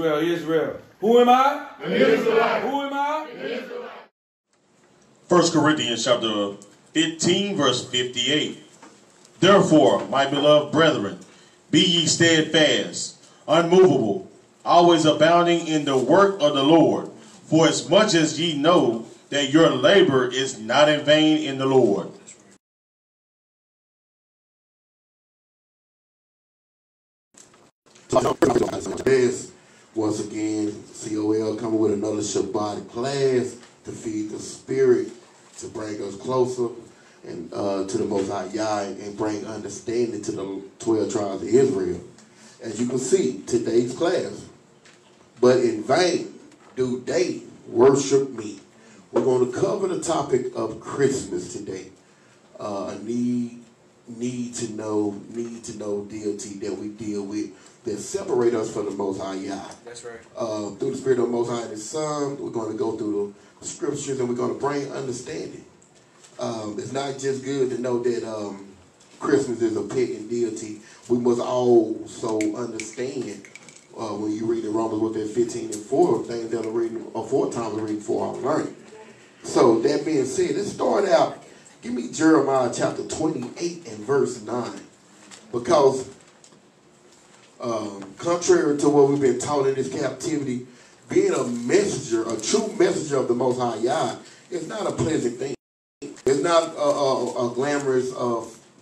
Israel, Israel. Who am I? An Israelite. Who am I? An Israelite. 1 Corinthians chapter 15, verse 58. Therefore, my beloved brethren, be ye steadfast, unmovable, always abounding in the work of the Lord, for as much as ye know that your labor is not in vain in the Lord. Once again, COL coming with another Shabbat class to feed the spirit, to bring us closer and to the Most High Yah, and bring understanding to the 12 tribes of Israel. As you can see, today's class, but in vain do they worship me. We're going to cover the topic of Christmas today. A need to know deity that we deal with that separate us from the Most High Yah. That's right. Through the Spirit of the Most High and His Son, we're going to go through the scriptures and we're going to bring understanding. It's not just good to know that Christmas is a pagan deity. We must also understand when you read in Romans what that 15 and 4 things that are reading 4 times reading 4 are learning. So that being said, let's start out. Give me Jeremiah chapter 28 and verse 9. Because contrary to what we've been taught in this captivity, being a messenger, a true messenger of the Most High Yah, is not a pleasant thing. It's not a glamorous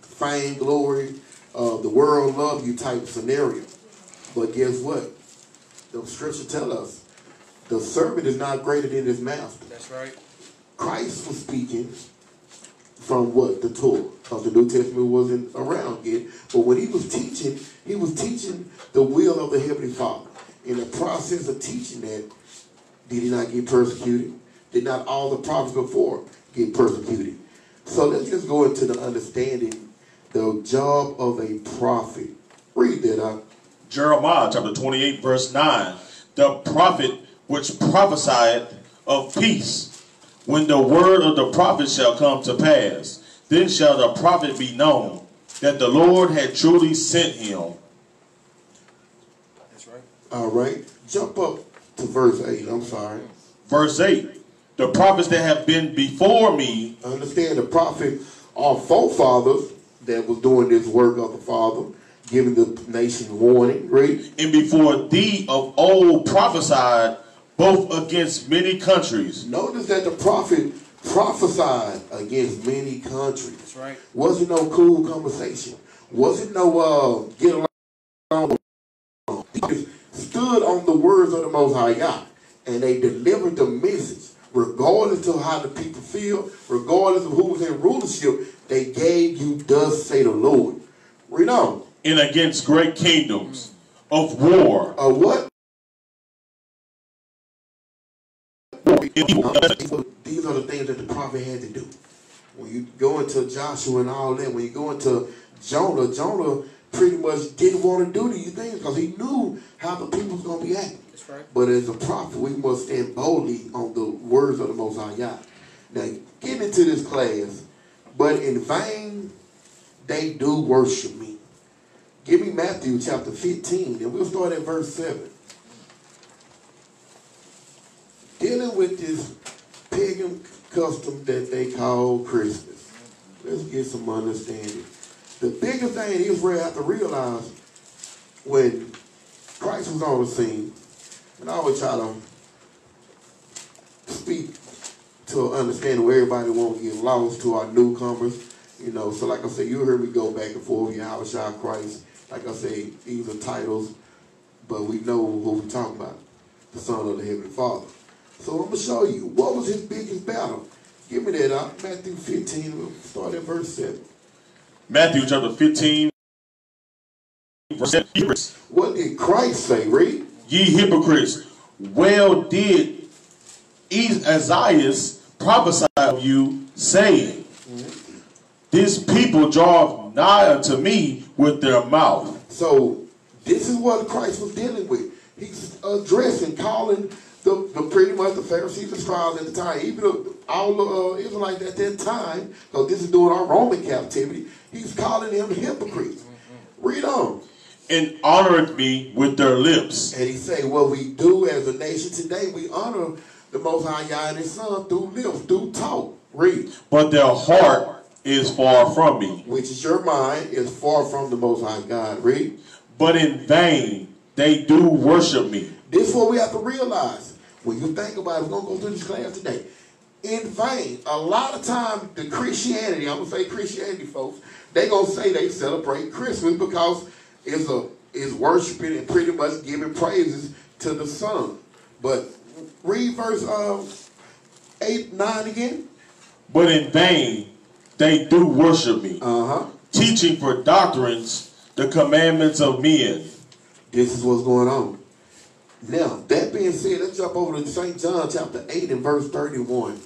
fame, glory, the world love you type scenario. But guess what? The scripture tell us the servant is not greater than his master. That's right. Christ was speaking from what? The Torah. Because the New Testament wasn't around yet. But when he was teaching the will of the Heavenly Father. In the process of teaching that, did he not get persecuted? Did not all the prophets before get persecuted? So let's just go into the understanding the job of a prophet. Read that out. Jeremiah chapter 28, verse 9. The prophet which prophesied of peace. When the word of the prophet shall come to pass, then shall the prophet be known that the Lord had truly sent him. That's right. All right. Jump up to verse 8. I'm sorry. Verse 8. The prophets that have been before me. Understand the prophet, our forefathers that was doing this work of the Father, giving the nation warning, right? And before thee of old prophesied both against many countries. Notice that the prophet prophesied against many countries. That's right. Wasn't no cool conversation. Wasn't no get along. He stood on the words of the Most High God, and they delivered the message, regardless of how the people feel, regardless of who was in rulership. They gave you, thus say the Lord. Read on. And against great kingdoms of war. What? These are the things that the prophet had to do. When you go into Joshua and all that, when you go into Jonah, Jonah pretty much didn't want to do these things because he knew how the people was going to be acting. That's right. But as a prophet, we must stand boldly on the words of the Most High Yah. Now, get into this class, but in vain they do worship me. Give me Matthew chapter 15, and we'll start at verse 7. Dealing with this pagan custom that they call Christmas. Let's get some understanding. The biggest thing Israel have to realize when Christ was on the scene, and I always try to speak to understand where everybody won't get lost to our newcomers. You know, so like I said, you heard me go back and forth, Yahushua Christ. Like I say, these are titles, but we know who we're talking about, the Son of the Heavenly Father. So I'm going to show you, what was his biggest battle? Give me that out. Matthew 15, we'll start at verse 7. Matthew chapter 15, verse 7. What did Christ say, read? Ye hypocrites, well did Isaiah prophesy of you, saying, this people draw nigh unto me with their mouth. So this is what Christ was dealing with. He's addressing, calling the pretty much the Pharisees and scribes at the time, even all the Israelites at that time, because this is during our Roman captivity, he's calling them hypocrites. Read on. and honoreth me with their lips. And he say, what we do as a nation today, we honor the Most High Yah and His Son through lips, through talk. Read. But their heart is far from me. Which is your mind, is far from the Most High God. Read. But in vain they do worship me. This is what we have to realize. When you think about it, we're going to go through this class today. In vain. A lot of times, the Christianity, I'm going to say Christianity, folks, they going to say they celebrate Christmas because it's worshiping and pretty much giving praises to the Son. But read verse 8, 9 again. But in vain they do worship me, teaching for doctrines the commandments of men. This is what's going on. Now, that being said, let's jump over to St. John chapter 8 and verse 31.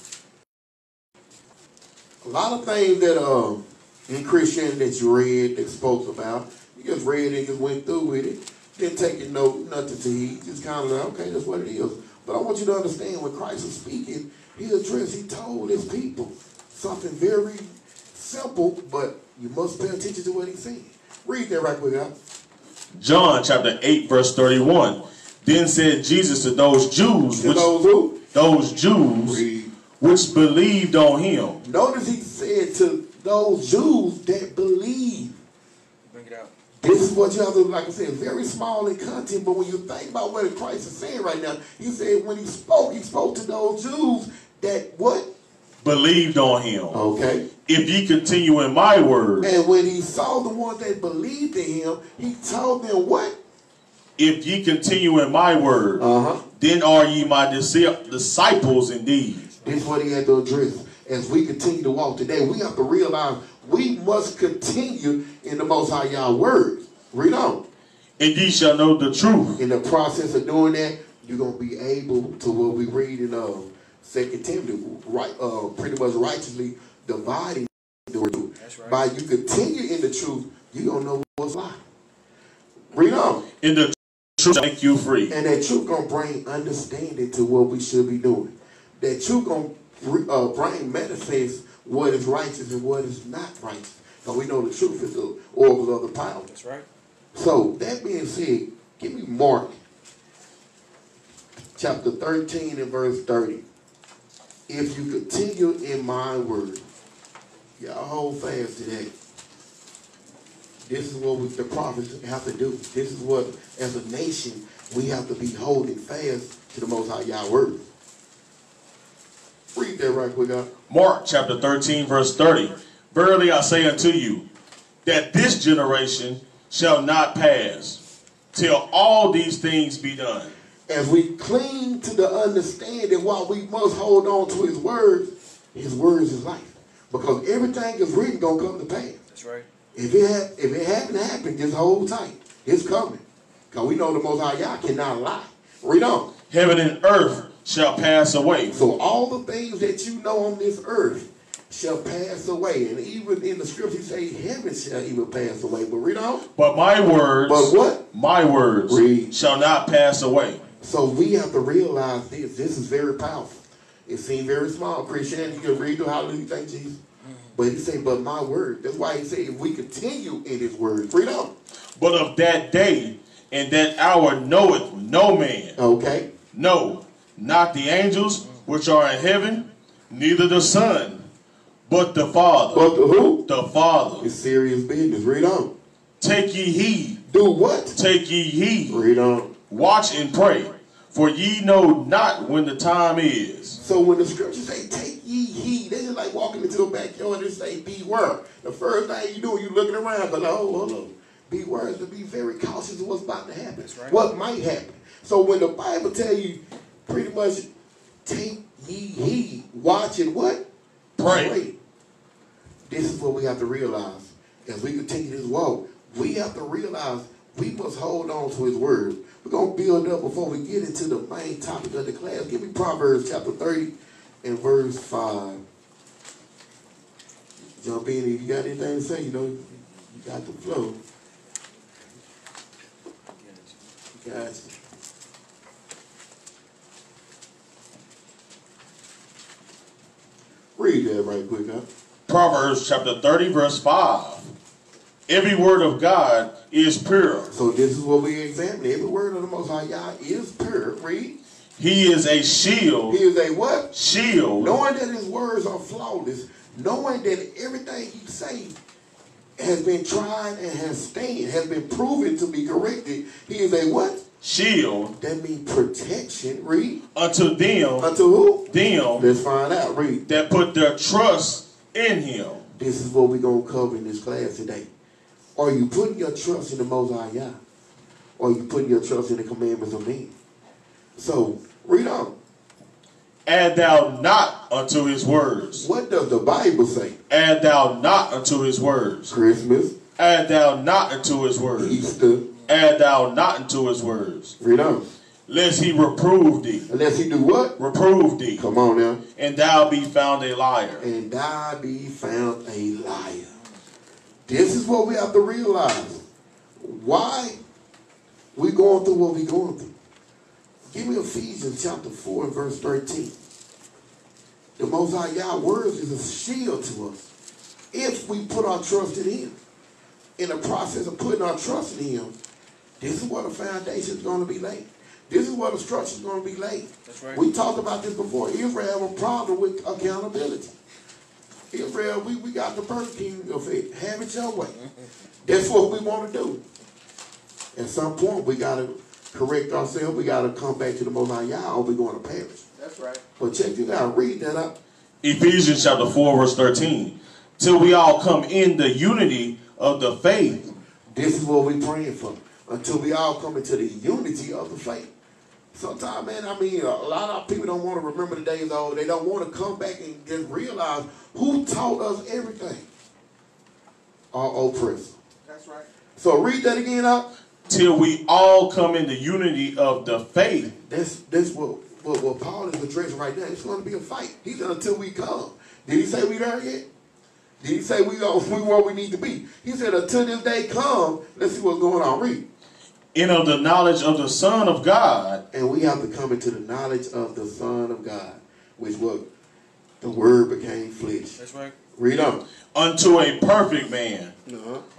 A lot of things that in Christianity that you read, that spoke about, you just read it, just went through with it, didn't take your note, nothing to heed, just kind of like, okay, that's what it is. But I want you to understand when Christ was speaking, he told his people something very simple, but you must pay attention to what he's saying. Read that right quick, guys. John chapter 8 verse 31. Then said Jesus to those Jews, those Jews which believed on him. Notice he said to those Jews that believe. Bring it out. This is what you have to, like I said, very small in content, but when you think about what Christ is saying right now, he said when he spoke to those Jews that what? Believed on him. Okay. If ye continue in my word. And when he saw the ones that believed in him, he told them what? If ye continue in my word, then are ye my disciples indeed. This is what he had to address. As we continue to walk today, we have to realize we must continue in the Most High Yah word. Read on. And ye shall know the truth. In the process of doing that, you're going to be able to what we read in 2 Timothy, pretty much righteously dividing the truth. That's right. By you continue in the truth, you're going to know what's lie. Read on. In the truth make you free. And that truth going to bring understanding to what we should be doing. That truth going to bring manifest what is righteous and what is not righteous. Because we know the truth is the oracles of the power. That's right. So, that being said, give me Mark chapter 13 and verse 30. If you continue in my word, y'all hold fast to that. This is what the prophets have to do. This is what, as a nation, we have to be holding fast to the Most High Yah word. Read that right quick, God. Mark chapter 13 verse 30. Verily I say unto you, that this generation shall not pass till all these things be done. As we cling to the understanding while we must hold on to his words is life. Because everything is written going to come to pass. That's right. If it hadn't happened, just hold tight. It's coming. Because we know the Most High Yah cannot lie. Read on. Heaven and earth shall pass away. So all the things that you know on this earth shall pass away. And even in the scripture, say heaven shall even pass away. But read on. But my words. But what? My words shall not pass away. So we have to realize this. This is very powerful. It seems very small. Christianity, you can read through hallelujah, thank Jesus. But he said, but my word. That's why he said, if we continue in his word, read on. But of that day and that hour knoweth no man. Okay. No, not the angels which are in heaven, neither the Son, but the Father. But the who? The Father. It's serious business. Read on. Take ye heed. Do what? Take ye heed. Read on. Watch and pray, for ye know not when the time is. So when the scriptures say, take ye heed, they just like walking into the backyard and say, beware. The first thing you do, you looking around, but hold on. Beware is to be very cautious of what's about to happen. That's right. What might happen. So when the Bible tell you, pretty much, take ye heed, watch and what? Pray. This is what we have to realize. As we continue this walk, we have to realize we must hold on to his word. We're going to build up before we get into the main topic of the class. Give me Proverbs chapter 30 and verse 5. Jump in if you got anything to say. You know, you got the flow. Gotcha. Read that right quick, huh? Proverbs chapter 30 verse 5. Every word of God is pure. So this is what we examine. Every word of the Most High Yah is pure. Read. He is a shield. He is a what? Shield. Knowing that his words are flawless, knowing that everything he says has been tried and has been proven to be corrected. He is a what? Shield. That means protection. Read. Unto them. Unto who? Them. Let's find out. Read. That put their trust in him. This is what we're going to cover in this class today. Are you putting your trust in the Most High Yah? Or are you putting your trust in the commandments of men? So, read on. Add thou not unto his words. What does the Bible say? Add thou not unto his words. Christmas. Add thou not unto his words. Easter. Add thou not unto his words. Read on. Lest he reprove thee. Unless he do what? Reprove thee. Come on now. And thou be found a liar. And thou be found a liar. This is what we have to realize. Why we going through what we going through. Give me Ephesians chapter 4 and verse 13. The Most High Yah words is a shield to us if we put our trust in him. In the process of putting our trust in him, this is where the foundation is going to be laid. This is where the structure is going to be laid. That's right. We talked about this before. Israel have a problem with accountability. Israel, we got the Burger King effect. Have it your way. That's what we want to do. At some point, we got to correct ourselves. We got to come back to the Most High Yah, or we're going to perish. That's right. But check this out. Read that up. Ephesians chapter 4 verse 13. Till we all come in the unity of the faith. This is what we're praying for. Until we all come into the unity of the faith. Sometimes, man, I mean, a lot of people don't want to remember the days old. They don't want to come back and just realize who taught us everything. Our oppressor. That's right. So read that again out. Till we all come in the unity of the faith. That's what Paul is addressing right now. It's going to be a fight. He said until we come. Did he say we there yet? Did he say we where we need to be? He said until this day come, let's see what's going on. Read. And of the knowledge of the Son of God. And we have to come into the knowledge of the Son of God, which was the Word became flesh. That's right. Read on. Unto a perfect man.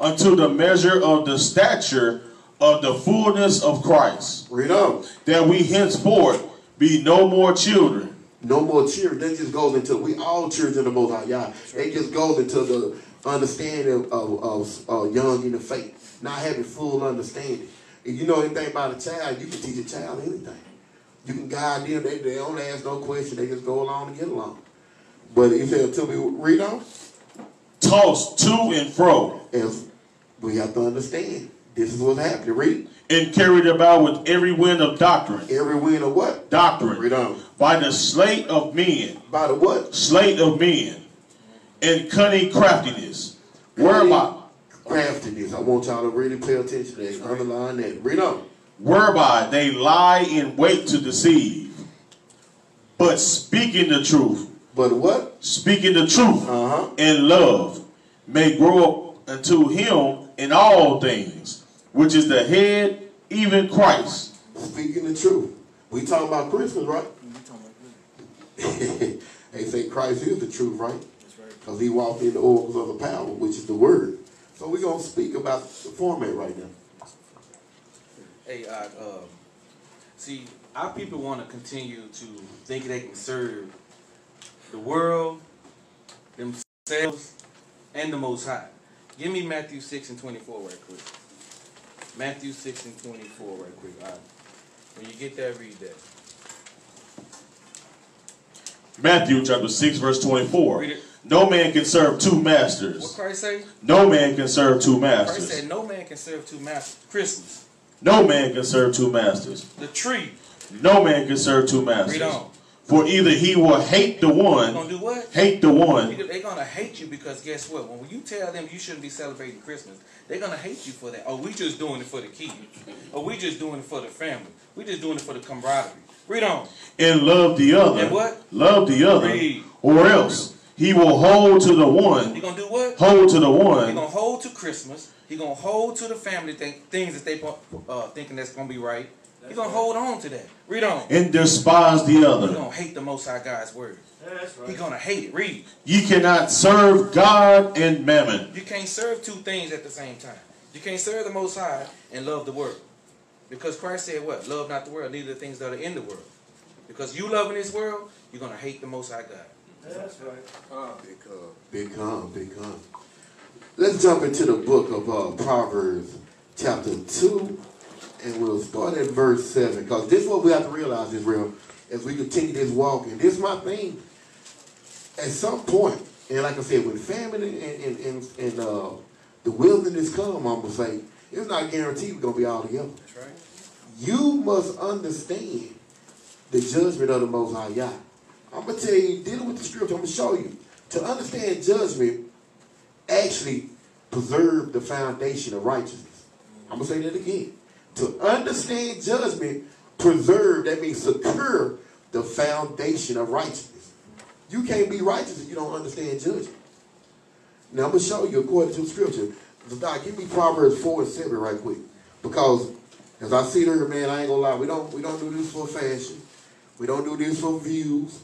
Unto the measure of the stature of the fullness of Christ. Read on. That we henceforth be no more children. No more children. That just goes into, we all children of the Most High Yah. It just goes into the understanding of young in the faith. Not having full understanding. If you know anything about a child, you can teach a child anything. You can guide them. They don't ask no question. They just go along and get along. But he said, until we read on. Tossed to and fro. As we have to understand. This is what's happening. Read. And carried about with every wind of doctrine. Every wind of what? Doctrine. Read on. By the sleight of men. By the what? Sleight of men. And cunning craftiness. Whereby. Craftiness. I want y'all to really pay attention to that. Underline that. Read on. Whereby they lie in wait to deceive. But speaking the truth. But what? Speaking the truth in love may grow up unto him in all things, which is the head, even Christ. Speaking the truth. We talking about Christmas, right? They say Christ is the truth, right? That's right. Because he walked in the oracles of the power, which is the word. So we're going to speak about the format right now. Hey, see, our people want to continue to think they can serve the world, themselves, and the Most High. Give me Matthew 6 and 24 right quick. Matthew 6 and 24 right quick. When you get there, read that. Matthew chapter 6 verse 24. Read it. No man can serve two masters. What Christ say? No man can serve two Christ masters. said no man can serve two masters. Christmas. No man can serve two masters. The tree. No man can serve two masters. Read on. For either he will hate the one. Gonna do what? Hate the one. They're gonna hate you because guess what? When you tell them you shouldn't be celebrating Christmas, they're gonna hate you for that. Oh, we just doing it for the kids. Or we just doing it for the family. We just doing it for the camaraderie. Read on. And love the other. And what? Love the other. Read. Or else he will hold to the one. He gonna do what? Hold to the He one. gonna hold to Christmas. He gonna hold to the family things that they thinking that's gonna be right. He's going to hold on to that. Read on. And despise the He's other. going to hate the Most High God's word. He's going to hate it. Read. Ye cannot serve God and mammon. You can't serve two things at the same time. You can't serve the Most High and love the world. Because Christ said what? Love not the world, neither the things that are in the world. Because you loving this world, you're going to hate the Most High God. That's right. Big con. Let's jump into the book of Proverbs chapter 2, and we'll start at verse 7. Because this is what we have to realize, Israel, as we continue this walk. And this is my thing. At some point, and like I said, when famine and the wilderness come, I'm going to say, it's not guaranteed we're going to be all together. That's right. You must understand the judgment of the Most High Yah. I'm going to tell you, dealing with the scripture, I'm going to show you. To understand judgment, actually preserve the foundation of righteousness. I'm going to say that again. To understand judgment, preserve, that means secure the foundation of righteousness. You can't be righteous if you don't understand judgment. Now, I'm going to show you according to the scripture. Doc, give me Proverbs 4 and 7 right quick. Because, as I see there, man, I ain't going to lie, we don't do this for fashion. We don't do this for views.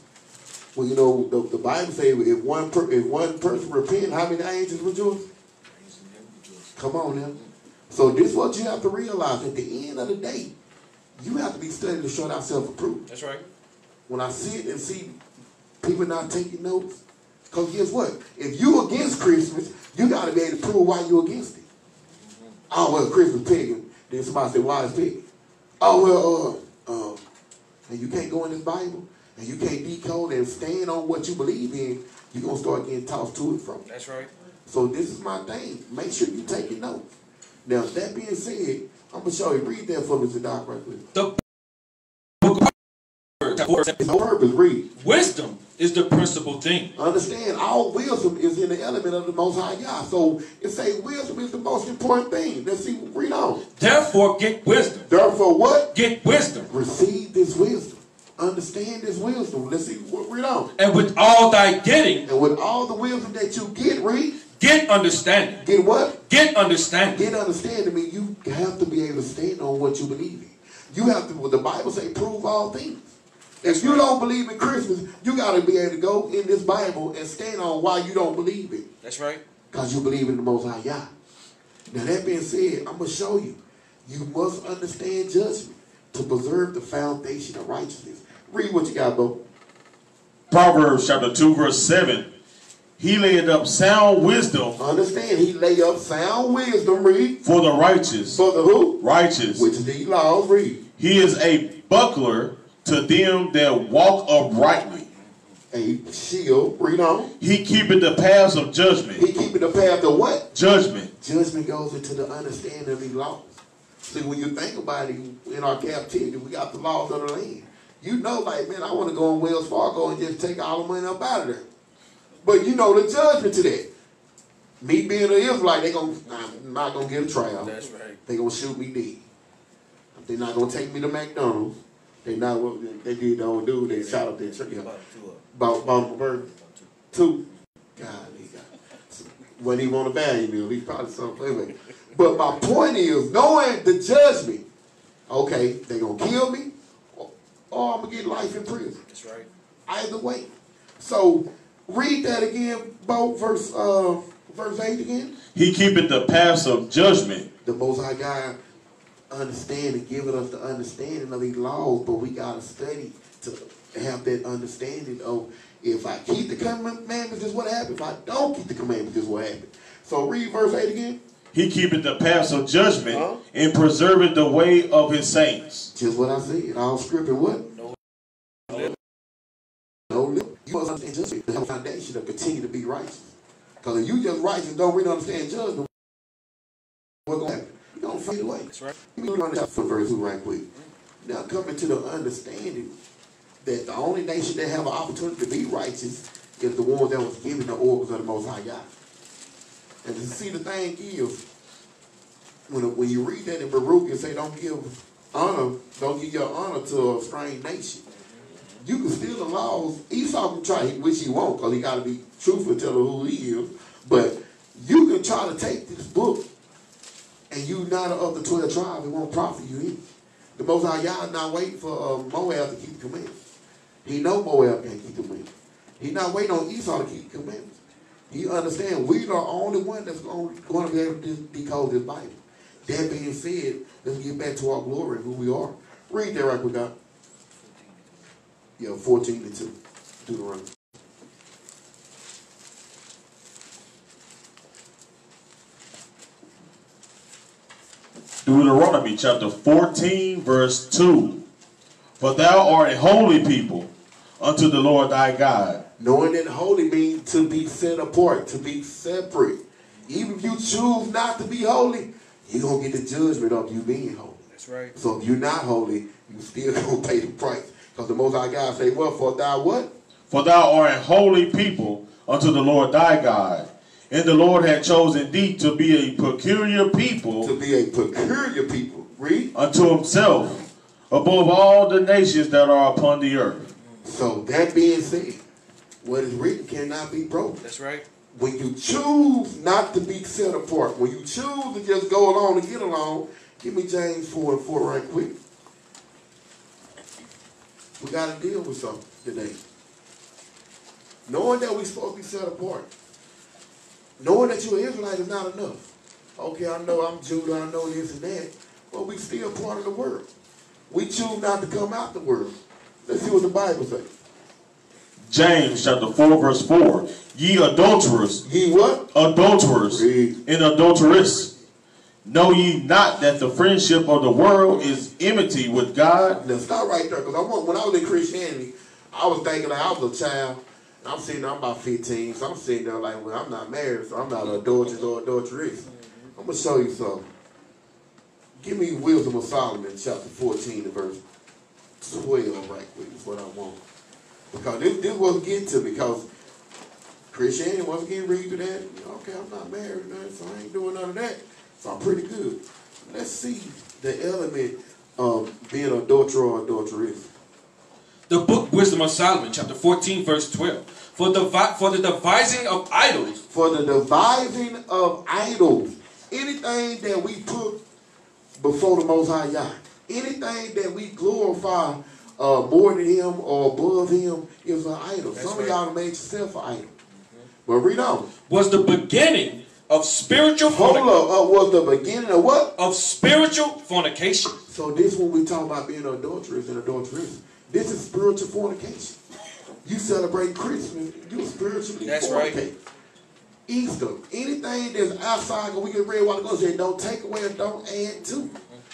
Well, you know, the Bible says if one person repent, how many angels rejoice? Come on now. So this is what you have to realize. At the end of the day, you have to be studying to show thyself approved. That's right. When I sit and see people not taking notes, because guess what? If you against Christmas, you got to be able to prove why you against it. Oh, well, Christmas pagan. Then somebody say, why is pagan? Oh, well, and you can't go in this Bible, and you can't decode and stand on what you believe in, you're going to start getting tossed to and from. That's right. So this is my thing. Make sure you take your notes. Now, that being said, I'm going to show you. Read that for me, Zadok, right quick. The book of Proverbs. It's on purpose. Read. Wisdom is the principal thing. Understand, all wisdom is in the element of the Most High God. So it say wisdom is the most important thing. Let's see, read on. Therefore, get wisdom. Therefore, what? Get wisdom. Receive this wisdom. Understand this wisdom. Let's see, read on. And with all thy getting, And with all the wisdom that you get, read. get understanding. Get what? Get understanding. Get understanding means you have to be able to stand on what you believe in. You have to, what the Bible say, prove all things. If you don't believe in Christmas, you got to be able to go in this Bible and stand on why you don't believe it. That's right. Because you believe in the Most High Yah. Now that being said, I'm going to show you. You must understand judgment to preserve the foundation of righteousness. Read what you got, Bo. Proverbs chapter 2 verse 7. He laid up sound wisdom Understand, he lay up sound wisdom, read. for the righteous. For the who? Righteous. Which is these laws, read. He is a buckler to them that walk uprightly. A shield, read on. He keepeth the paths of judgment. He keeping the path of what? Judgment. Judgment goes into the understanding of these laws. See, when you think about it, in our captivity, we got the laws of the land. You know, like, man, I want to go on Wells Fargo and just take all the money up out of there. But you know the judgment to that. Me being an Israelite, I'm not going to get a trial. That's right. They're going to shoot me dead. They're not going to take me to McDonald's. They not what they did the old dude. They shot up there. Yeah. Bought a burger. 2. God, wasn't even on a value meal. He's probably something. Anyway. But my point is, knowing the judgment, okay, they're going to kill me, or I'm going to get life in prison. That's right. Either way. So, read that again, Bo, verse 8 again. He keepeth the paths of judgment. The Most High God understand and giving us the understanding of these laws, but we got to study to have that understanding of if I keep the commandments, this is what happens. If I don't keep the commandments, this is what happens. So read verse 8 again. He keepeth the paths of judgment and preserveth the way of his saints. Just what I said. All scripture what? No lip. You must understand judgment to have a foundation to continue to be righteous. Because if you just righteous and don't really understand judgment, what's going to happen? You're going to fade away. That's right. Let me run this for verse 2 right quick. Now coming to the understanding that the only nation that have an opportunity to be righteous is the one that was given the organs of the Most High God. And to see the thing is, when you read that in Baruch, you say don't give your honor to a strange nation. You can steal the laws. Esau can try, which he won't, because he got to be truthful, tell her who he is. But you can try to take this book, and you not of the 12 tribes, it won't profit you any. The Most High Yah not waiting for Moab to keep the commandments. He know Moab can't keep the commandments. He not waiting on Esau to keep the commandments. He understands we are the only one that's going to be able to decode this Bible. That being said, let's get back to our glory and who we are. Read that right quick, God. Yeah, 14:2. Deuteronomy. Deuteronomy chapter 14, verse 2. For thou art a holy people unto the Lord thy God. Knowing that holy means to be set apart, to be separate. Even if you choose not to be holy, you're going to get the judgment of you being holy. That's right. So if you're not holy, you still going to pay the price. Because the Most High God say, well, for thou what? For thou art a holy people unto the Lord thy God. And the Lord had chosen thee to be a peculiar people. To be a peculiar people. Read. Unto himself, above all the nations that are upon the earth. So that being said, what is written cannot be broken. That's right. When you choose not to be set apart, when you choose to just go along and get along, give me James 4:4 right quick. We got to deal with something today. Knowing that we're supposed to be set apart. Knowing that you're an Israelite is not enough. Okay, I know I'm Judah, I know this and that, but we still part of the world. We choose not to come out the world. Let's see what the Bible says. James chapter 4, verse 4. Ye adulterers. Ye what? Adulterers. Read. And adulteress. Know ye not that the friendship of the world is enmity with God? Now stop right there, because when I was in Christianity, I was thinking like I was a child. And I'm sitting there, I'm about 15, so I'm sitting there like, well, I'm not married, so I'm not an adulteress or adulteress. I'm going to show you something. Give me Wisdom of Solomon, chapter 14, and verse 12 right quick. That's what I want. Because this wasn't getting to me, because Christianity wasn't getting read to that. Okay, I'm not married, man, so I ain't doing none of that. So I'm pretty good. Let's see the element of being an adulterer or adulteress. The book Wisdom of Solomon, chapter 14, verse 12. For the devising of idols. For the devising of idols. Anything that we put before the Most High Yah. Anything that we glorify more than Him or above Him is an idol. That's Some right. of y'all made yourself an idol. But read on. Was the beginning of spiritual Hold fornication. up. Was the beginning of what? Of spiritual fornication. So this when we talk about being adulterers and adulteress. This is spiritual fornication. You celebrate Christmas, you spiritually That's fornicate. right. Easter, anything that's outside, we get read a while ago, say don't take away and don't add to.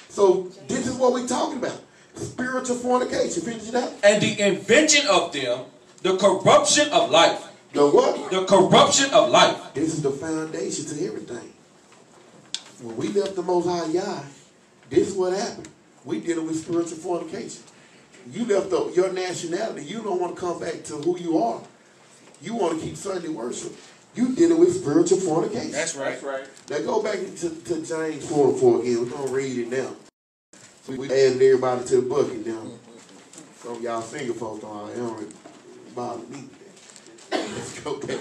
So this is what we're talking about. Spiritual fornication. Finish it out. And the invention of them, the corruption of life. The what? The corruption of life. This is the foundation to everything. When we left the Most High Yah, this is what happened. We dealing with spiritual fornication. You left your nationality. You don't want to come back to who you are. You want to keep Sunday worship. You dealing with spiritual fornication. That's right. That's right. Now go back to James 4:4 again. We're going to read it now. So we added everybody to the bucket now. Some of y'all single folks don't bother me. Let's go back.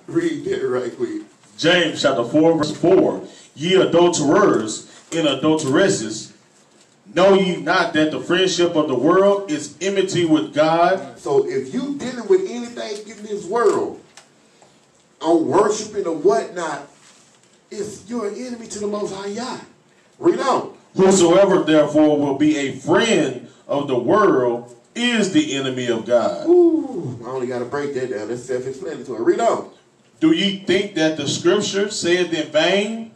Read that right quick. James chapter 4, verse 4. Ye adulterers and adulteresses, know ye not that the friendship of the world is enmity with God? So if you dealing with anything in this world, on worshiping or whatnot, you're an enemy to the Most High Yah. Read on. Whosoever therefore will be a friend of the world is the enemy of God. Ooh, I only got to break that down. That's self-explanatory. Read on. Do ye think that the scripture saith in vain?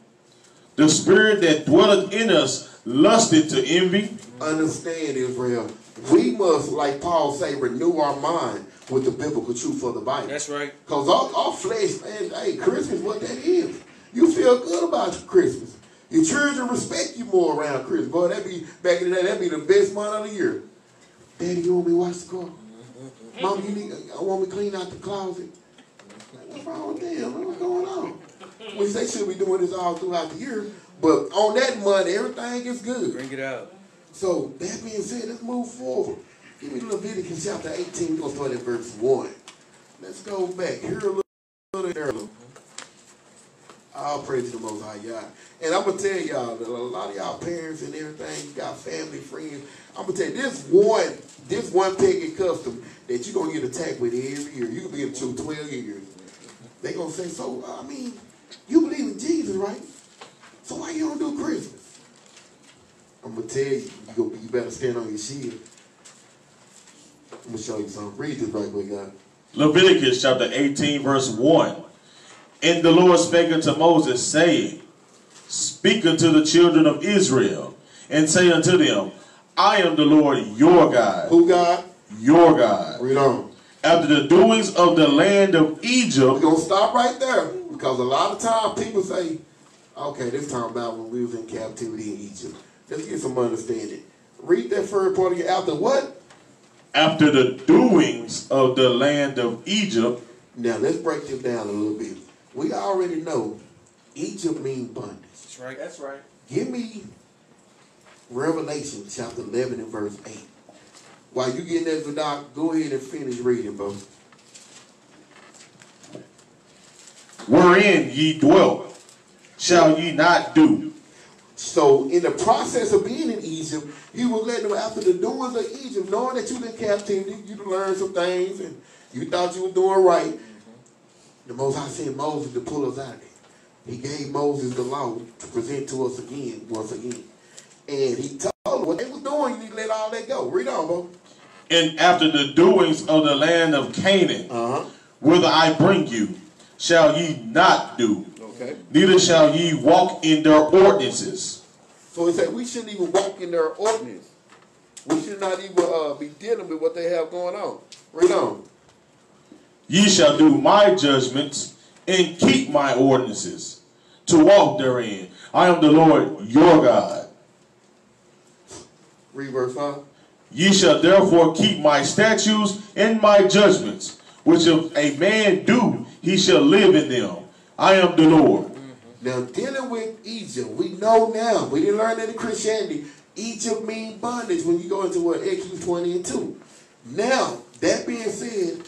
The spirit that dwelleth in us lusted to envy. Understand, Israel. We must, like Paul say, renew our mind with the biblical truth of the Bible. That's right. Because our flesh, man, hey, Christmas, what that is. You feel good about your Christmas. Your children respect you more around Christmas. Boy, that be, back in the day, that'd be the best month of the year. Daddy, you want me to wash the car? Mom, I want me to clean out the closet. What's wrong with them? What's going on? Which they should be doing this all throughout the year. But on that month, everything is good. Bring it out. So, that being said, let's move forward. Give me Leviticus chapter 18. We're going to start at verse 1. Let's go back. Here a little there. All praise to the Most High God. And I'm going to tell y'all, that a lot of y'all parents and everything, you got family, friends, I'm going to tell you, this one pagan custom that you're going to get attacked with every year. You can be in 12 years. They're going to say, so, I mean, you believe in Jesus, right? So why you don't do Christmas? I'm going to tell you, you better stand on your shield. I'm going to show you something. Read this right quick, God. Leviticus chapter 18, verse 1. And the Lord spake unto Moses, saying, Speak unto the children of Israel, and say unto them, I am the Lord your God. Who God? Your God. Read on. After the doings of the land of Egypt. We're going to stop right there. Because a lot of times people say, okay, this time about when we was in captivity in Egypt. Let's get some understanding. Read that first part again. After what? After the doings of the land of Egypt. Now, let's break this down a little bit. We already know Egypt means bondage. That's right. That's right. Give me Revelation chapter 11 and verse 8. While you getting that, Zadok, go ahead and finish reading, bro. Wherein ye dwelt, shall ye not do. So, in the process of being in Egypt, he was letting them, after the doings of Egypt, knowing that you was in captivity, you learned some things, and you thought you were doing right. The Most High sent Moses to pull us out of there. He gave Moses the law to present to us again, once again. And he told them what they was doing, you need to let all that go. Read on, bro. And after the doings of the land of Canaan, whither I bring you, shall ye not do. Okay. Neither shall ye walk in their ordinances. So he said we shouldn't even walk in their ordinance. We should not even be dealing with what they have going on. Read on. Ye shall do my judgments and keep my ordinances, to walk therein. I am the Lord your God. Read verse 5. Ye shall therefore keep my statutes and my judgments, which if a man do, he shall live in them. I am the Lord. Now, dealing with Egypt, we know now, we didn't learn that in Christianity, Egypt means bondage when you go into what, Exodus 20 and 2. Now, that being said,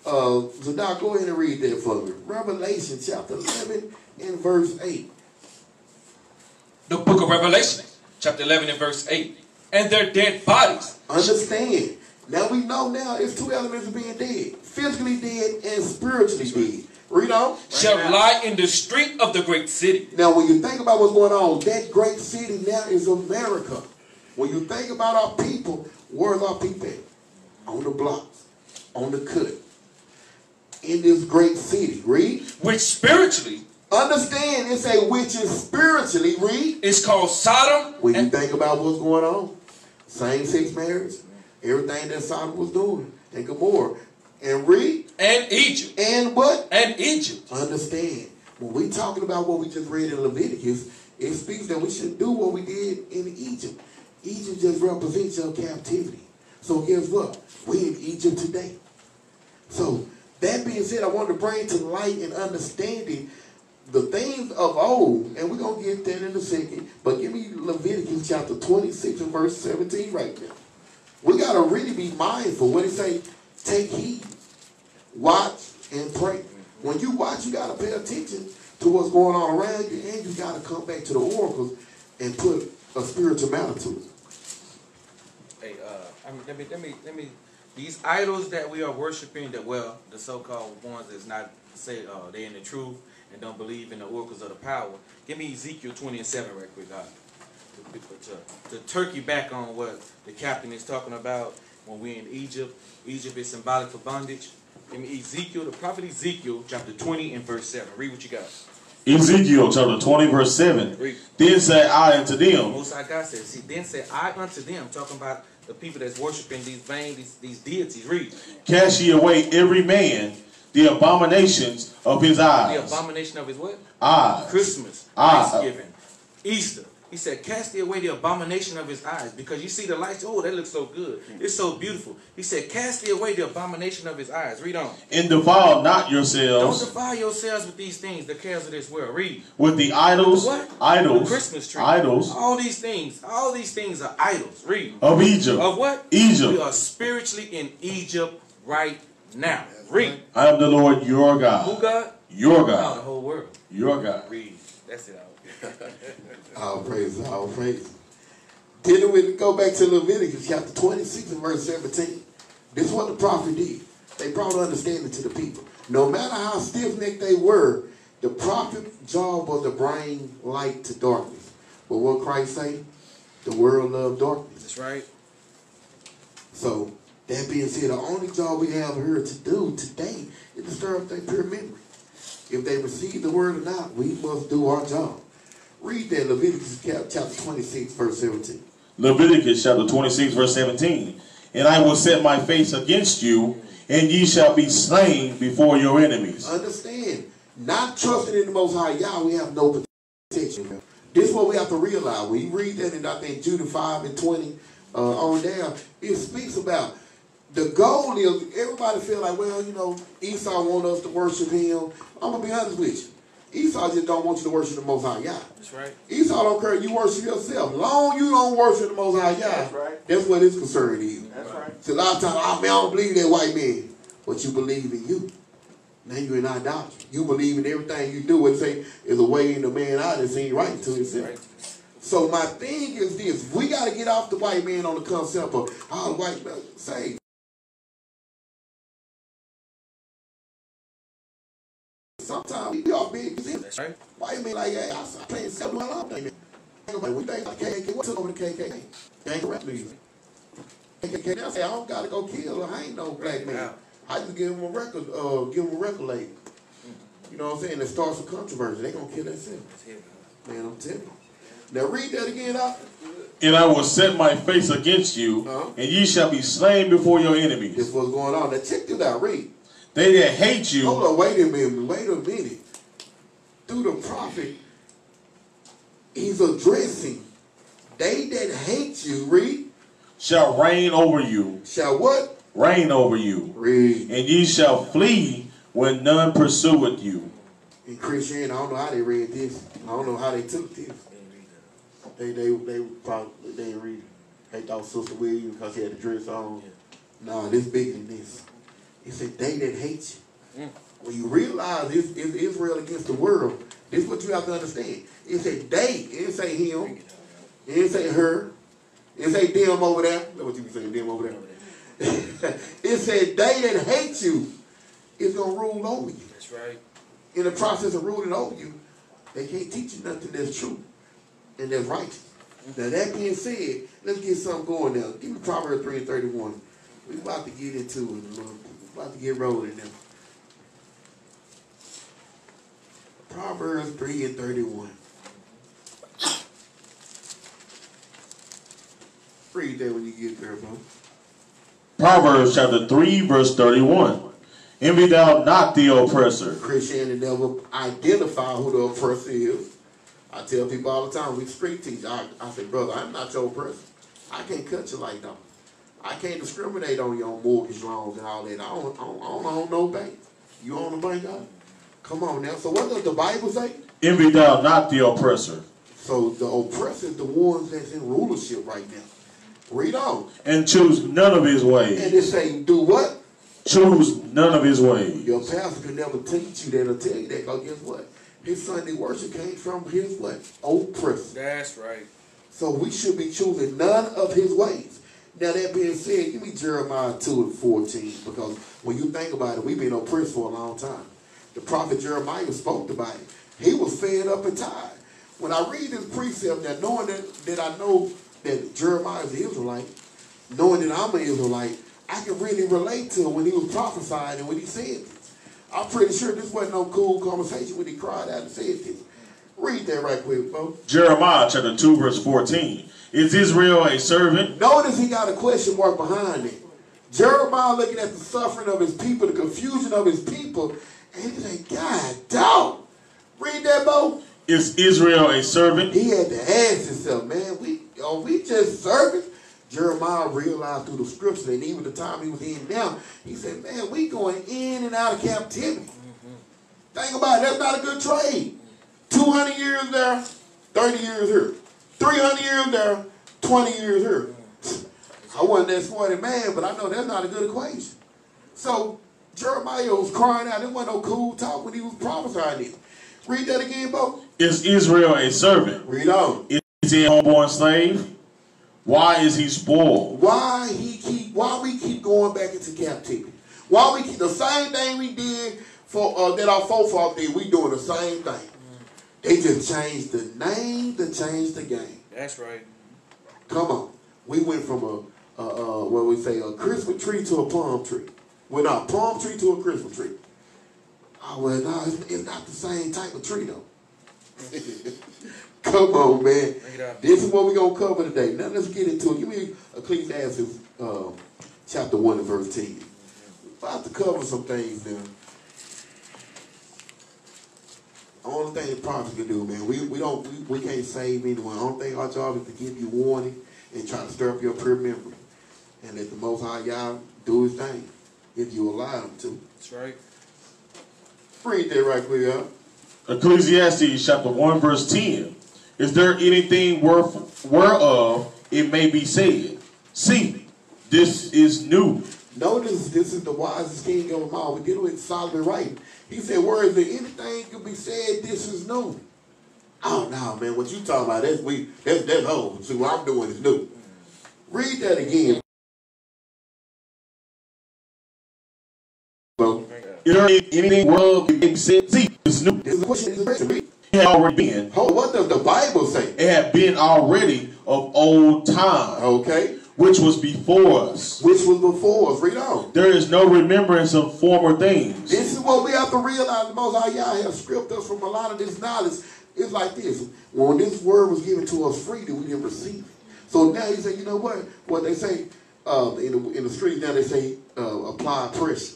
Zadok, go ahead and read that for me. Revelation chapter 11 and verse 8. The book of Revelation, chapter 11 and verse 8. And their dead bodies. Understand. Now we know now it's two elements of being dead. Physically dead and spiritually dead. Read on. Shall lie in the street of the great city. Now when you think about what's going on, that great city now is America. When you think about our people, where's our people at? On the blocks. On the cut. In this great city. Read. Which spiritually. Understand it say which is spiritually. Read. It's called Sodom. When you think about what's going on. Same-sex marriage. Everything that Sodom was doing. And Gomorrah. And read. And Egypt. And what? And Egypt. Understand. When we talking about what we just read in Leviticus, it speaks that we should do what we did in Egypt. Egypt just represents your captivity. So guess what? We in Egypt today. So that being said, I want to bring to light and understanding the things of old, and we're going to get that in a second, but give me Leviticus chapter 26 and verse 17 right now. We got to really be mindful. What it say? Take heed, watch, and pray. When you watch, you got to pay attention to what's going on around you, and you got to come back to the oracles and put a spiritual matter to it. Hey, let me. These idols that we are worshiping, the so-called ones that's not say they in the truth and don't believe in the oracles of the power. Give me Ezekiel 20 and 7 right quick, God. To turkey back on what the captain is talking about when we're in Egypt. Egypt is symbolic for bondage. Give me Ezekiel, the prophet Ezekiel, chapter 20 and verse 7. Read what you got. Ezekiel chapter 20 verse 7. Read. Then said I unto them. Most High God says, see, then said I unto them, talking about the people that's worshiping these vain, these deities. Read. Cast ye away every man the abominations of his eyes. The abomination of his what? Eyes. Christmas, Eyes. Thanksgiving, Easter. He said, cast away the abomination of his eyes. Because you see the lights, oh, that looks so good. It's so beautiful. He said, cast away the abomination of his eyes. Read on. And defile not Don't yourselves defile yourselves with these things, the cares of this world. Read. with the idols, What? idols, The Christmas tree. idols All these things are idols. Read. of Egypt. Of what? Egypt. We are spiritually in Egypt right now. Read. I am the Lord your God. Who God? Your Oh, the God. whole world. Your God. Read. That's it. All praise, all praise. Then we go back to Leviticus chapter 26 and verse 17. This is what the prophet did. They brought understanding to the people. No matter how stiff-necked they were, the prophet's job was to bring light to darkness. But what Christ say? The world loved darkness. That's right. So, that being said, the only job we have here to do today is to stir up their pure memory. If they receive the word or not, we must do our job. Read that Leviticus chapter 26, verse 17. Leviticus chapter 26, verse 17. And I will set my face against you, and ye shall be slain before your enemies. Understand, not trusting in the Most High Yah, we have no protection. This is what we have to realize. When you read that in, I think, Jude 5 and 20 on down, it speaks about the goal is, everybody feel like, well, you know, Esau want us to worship him. I'm going to be honest with you. Esau just don't want you to worship the Most High Yah. That's right. Esau don't care. You worship yourself. Long you don't worship the Most High Yah. That's right. That's what his concern is. That's right. So a lot of times, oh, man, I don't believe that white man. But you believe in you. Now you're in idolatry. You believe in everything you do. And say, is a way in the man out that seems right to himself. Right. So my thing is this. We got to get off the white man on the concept of, oh, the white man say. Sometimes we are big. That's right. White man like, hey, I playing seven long thing. We think the KKK. What took over the KKK? Gang rap music. KKK now say, I don't gotta go kill her. I ain't no black man. I just give him a record, label. You know what I'm saying? That starts a controversy. They gonna kill themselves. Man, I'm telling you. Now read that again out. And I will set my face against you, and ye shall be slain before your enemies. This what's going on. Now check this out. Read. They that hate you. Hold on, wait a minute. Through the prophet, he's addressing, they that hate you, read. Shall reign over you. Shall what? Reign over you. Read. And ye shall flee when none pursueth you. In Christianity, I don't know how they read this. I don't know how they took this. They probably didn't read it. They thought Sister Williams because he had the dress on. No, this bigger than this. He said, they that hate you. When you realize it's Israel against the world, this is what you have to understand. It said they. It didn't say him. It didn't say her. It didn't say them over there. That's what you be saying, them over there. It said they that hate you is going to rule over you. That's right. In the process of ruling over you, they can't teach you nothing that's true and that's righteous. Now that being said, let's get something going now. Give me Proverbs 3 and 31. We're about to get into it. We're about to get rolling now. Proverbs 3 and 31. Read that when you get there, bro. Proverbs chapter 3, verse 31. Envy thou not the oppressor. Christianity never identify who the oppressor is. I tell people all the time, we street teach. I say, brother, I'm not your oppressor. I can't cut you like that. I can't discriminate on your mortgage loans and all that. I don't own no bank. You own a bank, God? Come on now. So what does the Bible say? Envy thou not the oppressor. So the oppressor is the ones that's in rulership right now. Read on. And choose none of his ways. And it say, do what? Choose none of his ways. Your pastor can never teach you that or tell you that, because guess what? His Sunday worship came from his what? Oppressor. That's right. So we should be choosing none of his ways. Now that being said, give me Jeremiah 2 and 14, because when you think about it, we've been oppressed for a long time. The prophet Jeremiah spoke about it. He was fed up and tired. When I read this precept, now knowing that I know that Jeremiah is an Israelite, knowing that I'm an Israelite, I can really relate to him when he was prophesying and when he said this. I'm pretty sure this wasn't no cool conversation when he cried out and said this. Read that right quick, folks. Jeremiah chapter 2, verse 14. Is Israel a servant? Notice he got a question mark behind it. Jeremiah looking at the suffering of his people, the confusion of his people, and he said, God, dog. Read that, Bo. Is Israel a servant? He had to ask himself, man, we just servants? Jeremiah realized through the scripture, and even the time he was in now, he said, man, we going in and out of captivity. Think about it, that's not a good trade. 200 years there, 30 years here. 300 years there, 20 years here. I wasn't that smart man, but I know that's not a good equation. So Jeremiah was crying out. There wasn't no cool talk when he was prophesying it. Read that again, Bo. Is Israel a servant? Read on. Is he a homeborn slave? Why is he spoiled? Why we keep going back into captivity? Why we keep the same thing we did for that our forefathers did? We doing the same thing. They just changed the name to change the game. That's right. Come on. We went from what we say, a Christmas tree to a palm tree. We're not a palm tree to a Christmas tree. Oh, well, no, it's not the same type of tree, though. Come on, man. This is what we're going to cover today. Now, let's get into it. Give me Ecclesiastes chapter 1 and verse 10. We're about to cover some things now. Only thing the prophets can do, man, we can't save anyone. Only thing our job is to give you warning and try to stir up your pure memory. And let the Most High Yah do his thing, if you allow him to. That's right. Read that right quick, huh? Ecclesiastes chapter 1 verse 10. Is there anything whereof it may be said, see, this is new? Notice this is the wisest king of them all. We're dealing with Solomon writing. He said, where is there anything could be said, this is new? Oh, no, man, what you talking about, that's old. See, what I'm doing is new. Read that again. Is there anything whereof it may be said, see, this is new? This is a question. Read. It had already been. Oh, what does the Bible say? It had been already of old time. Okay. Which was before us. Which was before us. Read on. There is no remembrance of former things. This is what we have to realize. The Most High Yah has stripped us from a lot of this knowledge. It's like this. When this word was given to us freely, we didn't receive it. So now he said, you know what? What they say in the streets now, they say apply pressure.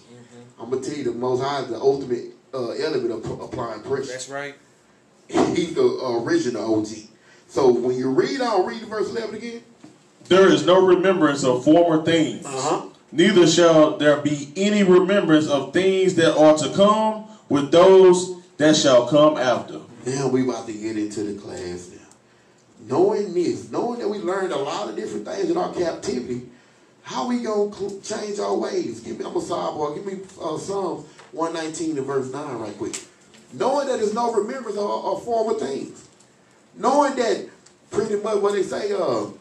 I'm going to tell you, the Most High is the ultimate element of applying pressure. That's right. He's the original OG. So when you read verse 11 again. There is no remembrance of former things. Neither shall there be any remembrance of things that are to come with those that shall come after. Now we about to get into the class now. Knowing this, knowing that we learned a lot of different things in our captivity, how we going to change our ways? I'm a sidebar. Give me Psalms 119 and verse 9 right quick. Knowing that there's no remembrance of former things. Knowing that pretty much what they say, the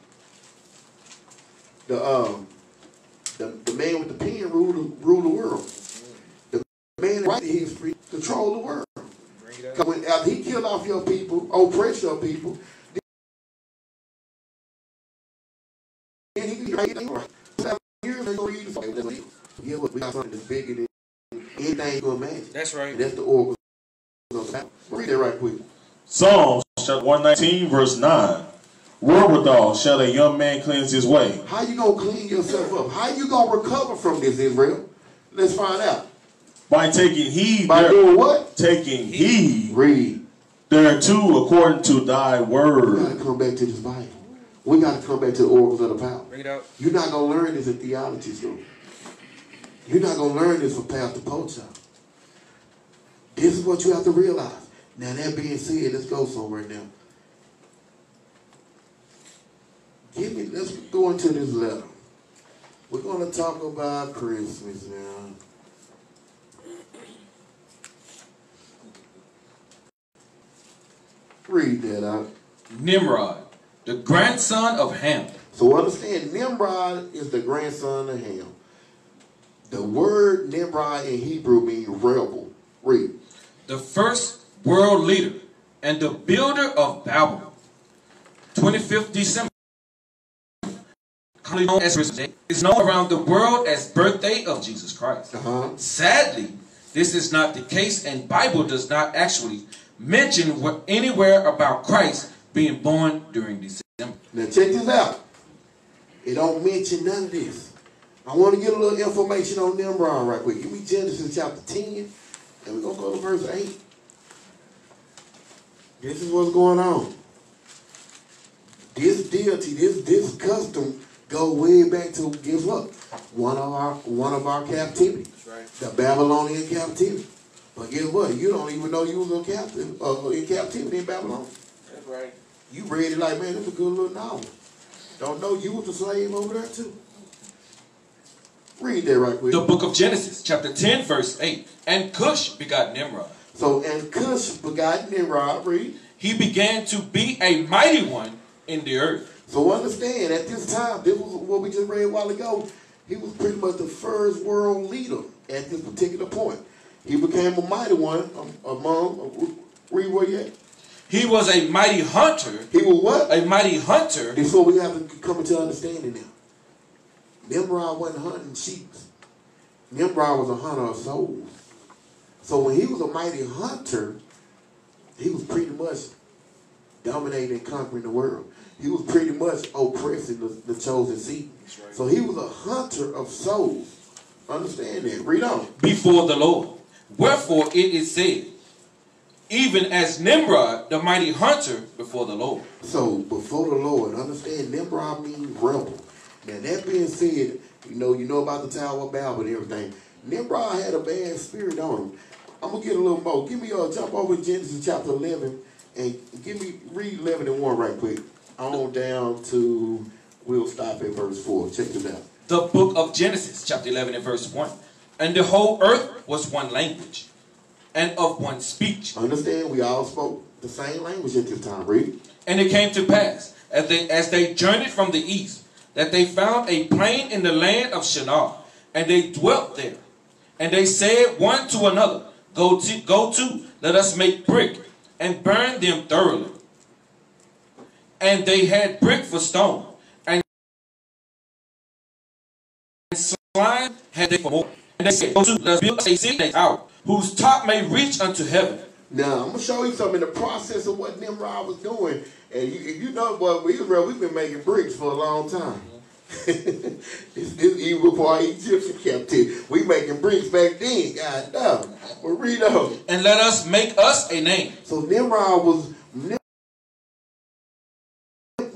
man with the pen rule the world. The man that writes history control the world. Because after he killed off your people, oppress your people, then he can write it right. 7 years they gonna read the Bible. Yeah, we got something that's bigger than anything you can imagine. That's right. And that's the oracles of God. Read that right quick. Psalms chapter 119 verse 9. Wherewithal shall a young man cleanse his way? How you gonna clean yourself up? How you gonna recover from this, Israel? Let's find out. By taking heed. By doing what? Taking heed. Read. Thereto according to thy word. We gotta come back to this Bible. We gotta come back to the oracles of the power. Bring it out. You're not gonna learn this in theology school. You're not gonna learn this from Pastor Pocha. This is what you have to realize. Now that being said, let's go somewhere now. Let's go into this letter. We're going to talk about Christmas now. Read that out. Nimrod, the grandson of Ham. So understand, Nimrod is the grandson of Ham. The word Nimrod in Hebrew means rebel. Read. The first world leader and the builder of Babel. 25th December. Known as Christmas Day, is known around the world as birthday of Jesus Christ. Sadly, this is not the case, and Bible does not actually mention anywhere about Christ being born during December. Now check this out. It don't mention none of this. I want to get a little information on Nimrod right quick. Give me Genesis chapter 10, and we're going to go to verse 8. This is what's going on. This deity, this custom, go way back to, guess what? One of our captivity. That's right. The Babylonian captivity. But guess what? You don't even know you was in captivity in Babylon. That's right. You read it like, man, it's a good little novel. Don't know you was a slave over there too. Read that right quick. The book of Genesis, chapter 10, verse 8. And Cush begot Nimrod. So, and Cush begot Nimrod, read. He began to be a mighty one in the earth. So understand, at this time, this was what we just read a while ago, he was pretty much the first world leader at this particular point. He became a mighty one among, read where you at? He was a mighty hunter. He was what? A mighty hunter. This is what we have to come into understanding now. Nimrod wasn't hunting sheep. Nimrod was a hunter of souls. So when he was a mighty hunter, he was pretty much dominating and conquering the world. He was pretty much oppressing the chosen seed. Right. So he was a hunter of souls. Understand that. Read on. Before the Lord. Wherefore it is said, even as Nimrod, the mighty hunter, before the Lord. So before the Lord, understand Nimrod means rebel. Now that being said, you know about the Tower of Babel and everything. Nimrod had a bad spirit on him. I'm gonna get a little more. Give me jump over to Genesis chapter 11 and read 11 and 1 right quick. On down to, we'll stop at verse 4. Check this out. The book of Genesis, chapter 11 and verse 1. And the whole earth was one language and of one speech. Understand, we all spoke the same language at this time. Read. And it came to pass, as they journeyed from the east, that they found a plain in the land of Shinar, and they dwelt there. And they said one to another, Go to, let us make brick, and burn them thoroughly. And they had brick for stone, and slime had they for more. And they said, Go to, let us build a city tower, whose top may reach unto heaven. Now, I'm going to show you something in the process of what Nimrod was doing. And you know what, Israel, we've been making bricks for a long time. This even before our Egyptian captivity. We making bricks back then. God damn. But read on. And let us make us a name. So Nimrod was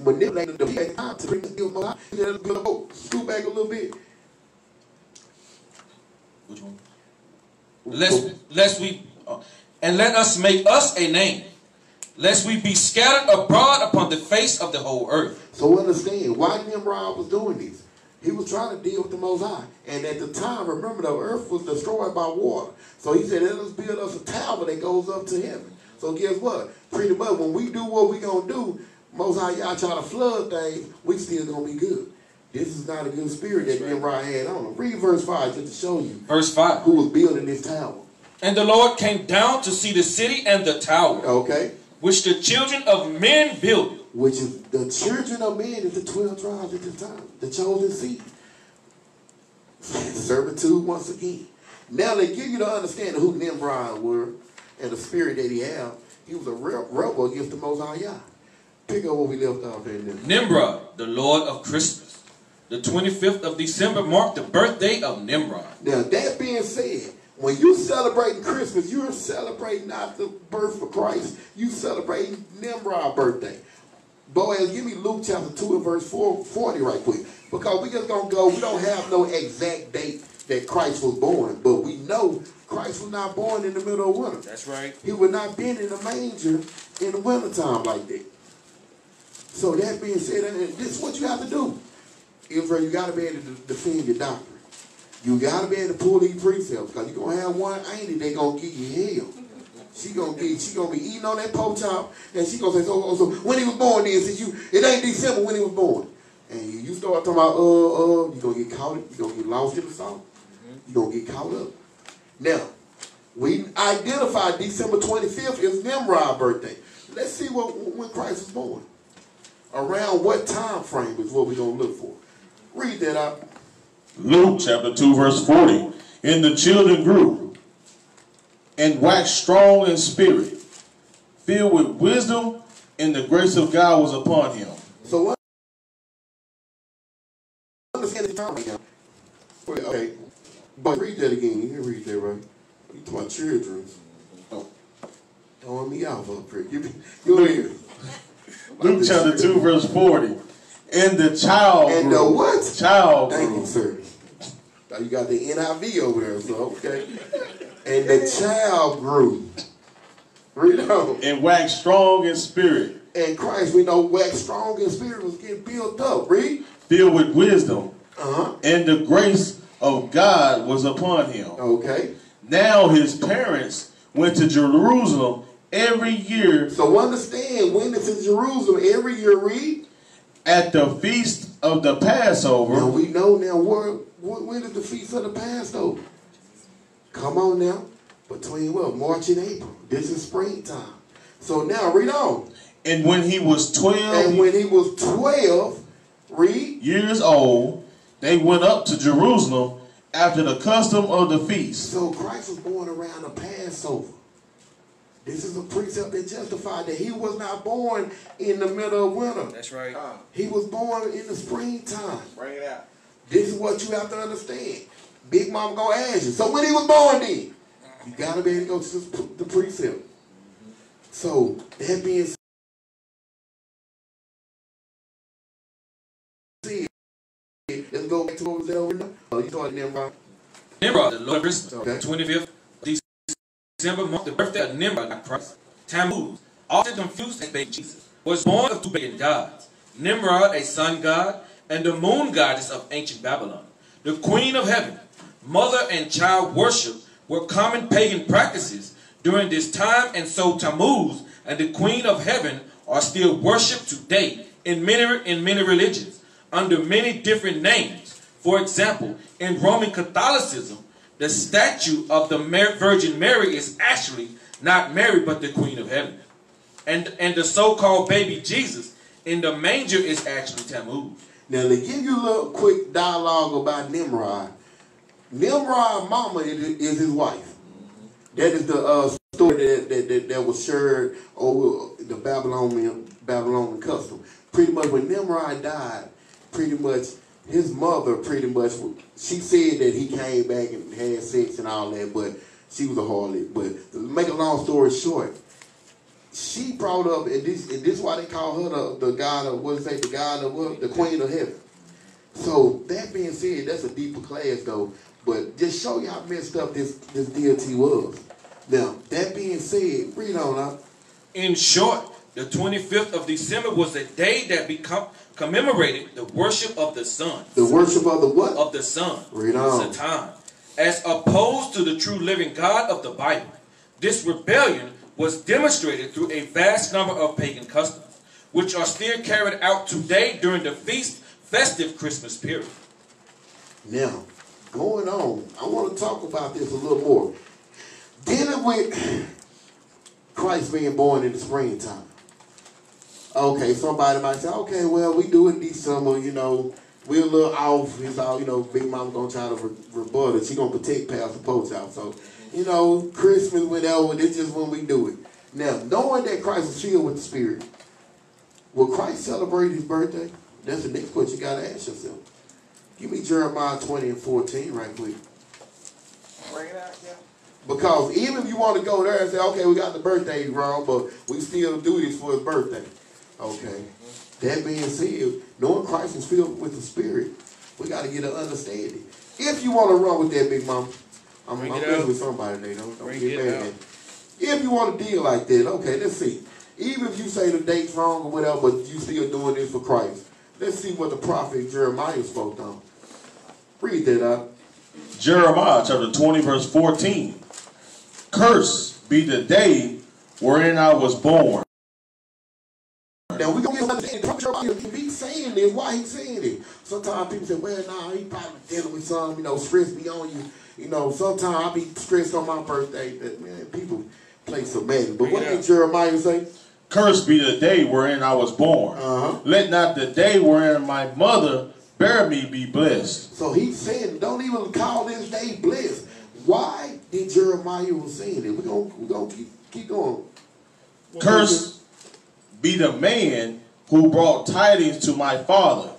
manipulating the people to bring the people out. He had to build a boat. Scoot back a little bit. Which one? And let us make us a name, lest we be scattered abroad upon the face of the whole earth. So understand why Nimrod was doing this. He was trying to deal with the Most High. And at the time, remember, the earth was destroyed by water. So he said, let us build us a tower that goes up to heaven. So guess what? Pretty much when we do what we going to do, Most High y'all try to flood things, we still going to be good. This is not a good spirit that Nimrod had on him. Read verse 5 just to show you. Verse 5. Who was building this tower. And the Lord came down to see the city and the tower. Okay. Which the children of men builded. Which is the children of men is the 12 tribes at this time. The chosen seed. Servitude once again. Now they give you the understanding who Nimrod were and the spirit that he had. He was a rebel against the Most High Yah. Pick up what we left off there. Nimrod, the Lord of Christmas. The 25th of December marked the birthday of Nimrod. Now that being said, when you celebrating Christmas, you're celebrating not the birth of Christ. You celebrating Nimrod's birthday. Boaz, give me Luke chapter 2 and verse 40 right quick. Because we just going to go, we don't have no exact date that Christ was born. But we know Christ was not born in the middle of winter. That's right. He would not been in the manger in the wintertime like that. So that being said, this is what you have to do. Israel, you got to be able to defend your doctrine. You got to be able to pull these precepts. Because you're going to have one auntie they going to give you hell. She gonna be eating on that pork chop, and she gonna say, so when he was born then, since it ain't December when he was born. And you start talking about, you're gonna get caught, you're gonna get lost in the salt. You're gonna get caught up. Now, we identified December 25th as Nimrod's birthday. Let's see when Christ was born. Around what time frame is what we're gonna look for. Read that out. Luke chapter 2 verse 40. And the children grew and waxed strong in spirit, filled with wisdom, and the grace of God was upon him. So what? Understand the time now. Okay, but read that again. You can read that right. You talking about children? Oh, throwing me off up here. Go here. Luke chapter 2 verse 40. And the child and grew. the what? Child Thank grew. you, sir. Now you got the NIV over there, so okay. And the child grew. Read on. And waxed strong in spirit. And Christ, we know, waxed strong in spirit was getting built up. Read. Filled with wisdom. And the grace of God was upon him. Okay. Now his parents went to Jerusalem every year. So understand, when it's in Jerusalem every year, read? At the feast of the Passover. Now we know now when is the feast of the Passover? Come on now. Between what? March and April. This is springtime. So now read on. And when he was 12. And when he was 12, read. Years old, they went up to Jerusalem after the custom of the feast. So Christ was born around the Passover. This is a precept that justified that he was not born in the middle of winter. That's right. He was born in the springtime. Bring it out. This is what you have to understand. Big Mama gonna ask you. So when he was born then? You gotta be able to go to the precept. So that being said, let's go back to what was there over there. Oh, you started Nimrod. Nimrod, the Lord Christ, Okay. 25th December month, the birthday of Nimrod, not Christ. Tammuz, often confused as baby Jesus, was born of two pagan gods. Nimrod, a sun god, and the moon goddess of ancient Babylon. The queen of heaven, mother and child worship were common pagan practices during this time, and so Tammuz and the queen of heaven are still worshipped today in many religions under many different names. For example, in Roman Catholicism, the statue of the Virgin Mary is actually not Mary but the Queen of Heaven. And the so-called baby Jesus in the manger is actually Tammuz. Now, to give you a little quick dialogue about Nimrod. Nimrod's mama is his wife. That is the story that was shared over the Babylonian custom. Pretty much when Nimrod died, pretty much his mother she said that he came back and had sex and all that, but she was a harlot. But to make a long story short, she brought up, and this is why they call her the god of, the queen of heaven. So that being said, that's a deeper class though. But just show you how messed up this deity was. Now, that being said, read on out. In short, the 25th of December was a day that commemorated the worship of the sun. The worship of the what? Of the sun. Read on. Satan. As opposed to the true living God of the Bible. This rebellion was demonstrated through a vast number of pagan customs, which are still carried out today during the festive Christmas period. Now, going on, I want to talk about this a little more. Dealing with Christ being born in the springtime. Okay, somebody might say, okay, well, we do it this summer, you know, we're a little off. It's all, you know, Big Mama gonna try to rebut it. She gonna protect Pastor Poach out. So, you know, Christmas, whatever, this is when we do it. Now, knowing that Christ was filled with the Spirit, will Christ celebrate his birthday? That's the next question you gotta ask yourself. Give me Jeremiah 20:14 right quick. Bring it out, yeah. Because even if you want to go there and say, okay, we got the birthday wrong, but we still do this for his birthday. Okay. That being said, knowing Christ is filled with the Spirit, we got to get an understanding. If you want to run with that, Big Mama, I'm dealing with somebody today. Don't get mad. If you want to deal like that, okay, let's see. Even if you say the date's wrong or whatever, but you still doing this for Christ, let's see what the prophet Jeremiah spoke on. Read that out. Jeremiah chapter 20 verse 14. Cursed be the day wherein I was born. Now we're going to get understanding. Jeremiah, he saying this. Why he saying it? Sometimes people say, well, nah, he probably dealing with some, you know, stress beyond you. You know, sometimes I be stressed on my birthday. But, man, people play some magic. But what did Jeremiah say? Cursed be the day wherein I was born. Let not the day wherein my mother bare me be blessed. So he's saying, don't even call this day blessed. Why did Jeremiah was saying it? We're gonna keep going. Cursed be the man who brought tidings to my father,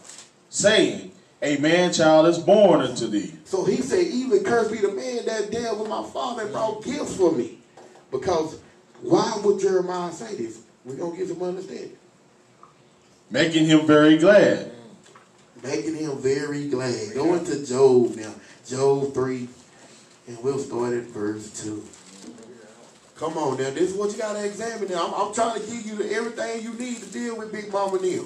saying, a man-child is born unto thee. So he said, even cursed be the man that dealt with my father and brought gifts for me. Because why would Jeremiah say this? We're going to get some understanding. Making him very glad. Making him very glad. Going to Job now. Job 3. And we'll start at verse 2. Come on now. This is what you got to examine now. I'm trying to give you everything you need to deal with Big Mama Neil.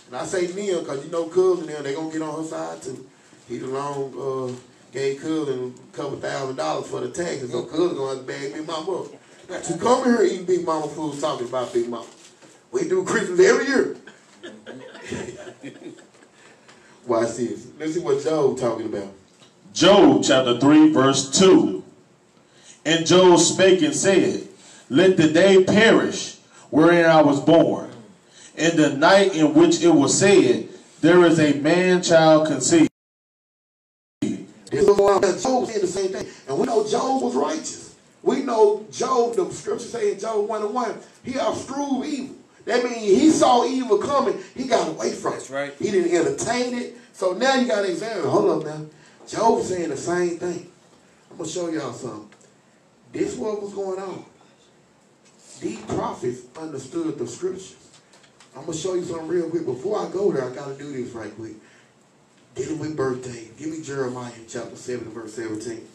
And I say Neil because you know cousin Neil, they're going to get on her side too. He alone gave Cousin a couple $1,000 for the taxes, so Cousin gonna have to bag Big Mama up. Got you come here eating Big Mama food, talking about Big Mama. We do Christmas every year. Watch this. Let's see what Job talking about. Job chapter 3 verse 2. And Job spake and said, let the day perish wherein I was born, and the night in which it was said, there is a man-child conceived. Job said the same thing. And we know Job was righteous. We know Job, the scripture say in Job 1:1, he outstrewed evil. That means he saw evil coming, he got away from it. That's right. He didn't entertain it. So now you got to examine, hold up now. Job saying the same thing. I'm going to show y'all something. This is what was going on. These prophets understood the scriptures. I'm going to show you something real quick. Before I go there, I got to do this right quick. Dealing with birthday. Give me Jeremiah chapter 7 verse 17.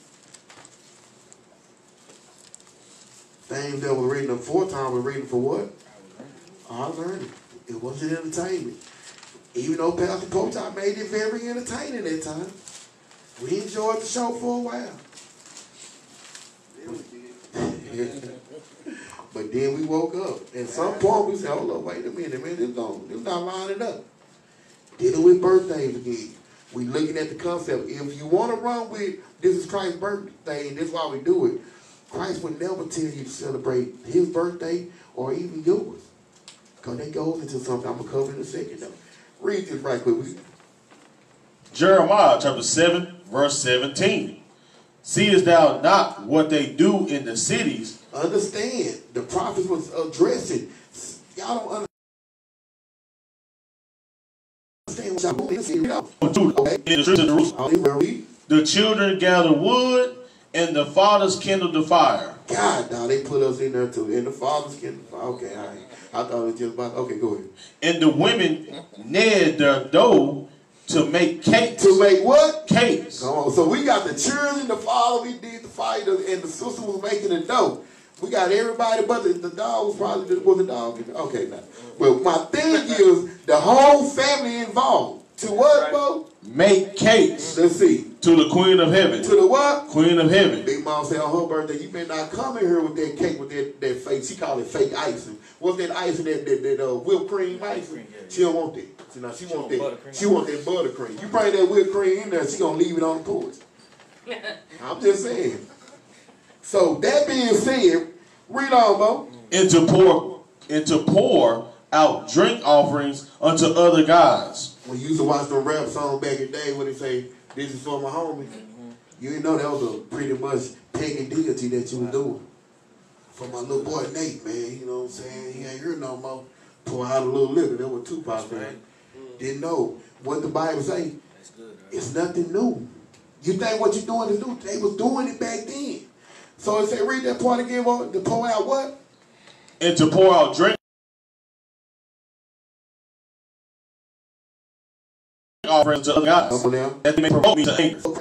Things that were written aforetime were written for what? Our learning. It wasn't entertainment. Even though Pastor Pope made it very entertaining at times. We enjoyed the show for a while. But then we woke up. At some point we said, hold up, wait a minute, man, this not lining up. Dealing with birthdays again. We looking at the concept. If you want to run with this is Christ's birthday, and this is why we do it, Christ would never tell you to celebrate his birthday or even yours. Because that goes into something I'm going to cover in a second though. Read this right quick. Jeremiah chapter 7 verse 17. Seest thou not what they do in the cities? Understand, the prophets was addressing. Y'all don't understand what y'all doing. The children gather wood, and the fathers kindle the fire. God, now they put us in there too. And the fathers kindle the fire. Okay, all right. I thought it was just about, okay, go ahead. And the women knead their dough to make cakes. To make what? Cakes. Come on. So we got the children, the father, we did the fire, and the sister was making the dough. We got everybody, but the dog was probably the dog. Okay, now. Well, my thing is the whole family involved. To what, bro? Make cakes. Let's see. To the Queen of Heaven. To the what? Queen of Heaven. Big Mom said on her birthday, you better not come in here with that cake with that fake. She called it fake icing. What's that icing? That whipped cream icing? She don't want that. See, now she want that. She want that buttercream. You bring that whipped cream in there, she gonna leave it on the porch. I'm just saying. So that being said, read on, Bo. And to pour out drink offerings unto other gods. When you used to watch the rap song back in the day when they say, this is for my homie, you didn't know that was a pretty much pagan deity that you were doing. For my little boy Nate, man, you know what I'm saying? He ain't here no more. Pour out a little liquor. That was Tupac, man. Didn't know what the Bible say. That's good, right? It's nothing new. You think what you're doing is new? They was doing it back then. So it said, read that part again, to pour out what? And to pour out drink offerings to other gods. That they may provoke me to anger. Do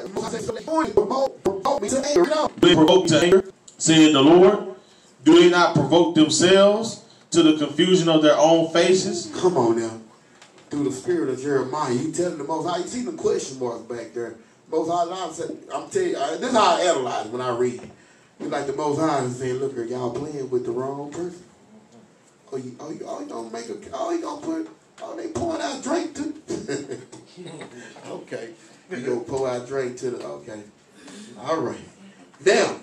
they provoke to anger? Said the Lord. Do they not provoke themselves to the confusion of their own faces? Come on now. Through the spirit of Jeremiah, you telling the Most High, you see the question marks back there. Most High, I'm telling you, this is how I analyze when I read it. It's like the Most High is saying, look, y'all playing with the wrong person. You gonna make you gonna put, they pouring out drink too. Okay. You gonna pour out drink to the, okay. All right. Now,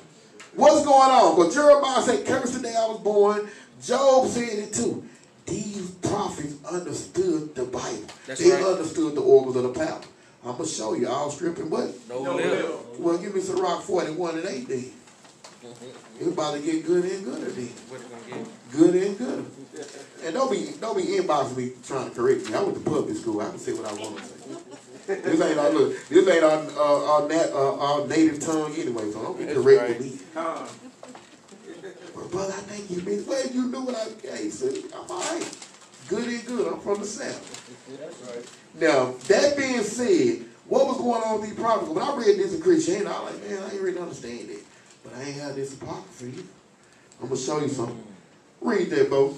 what's going on? Because Jeremiah said, curse the day I was born. Job said it too. These prophets understood the Bible. They understood the oracles of the power. I'm going to show you. All stripping what? No live. Well, give me some Rock 41 and 8 then. It's about to get good and gooder then. What you gonna get? Good and gooder. And don't be inboxing me trying to correct me. I went to public school. I can say what I want to say. This ain't our native tongue anyway, so don't be correcting me. Well, brother, I think you mean, well, you knew what I said. I'm all right. Good and good. I'm from the South. That's right. Now, that being said, what was going on with these prophets? When I read this in Christianity, I was like, man, I ain't really understand it. But I ain't had this apocrypha either. I'm going to show you something. Read that, Bo.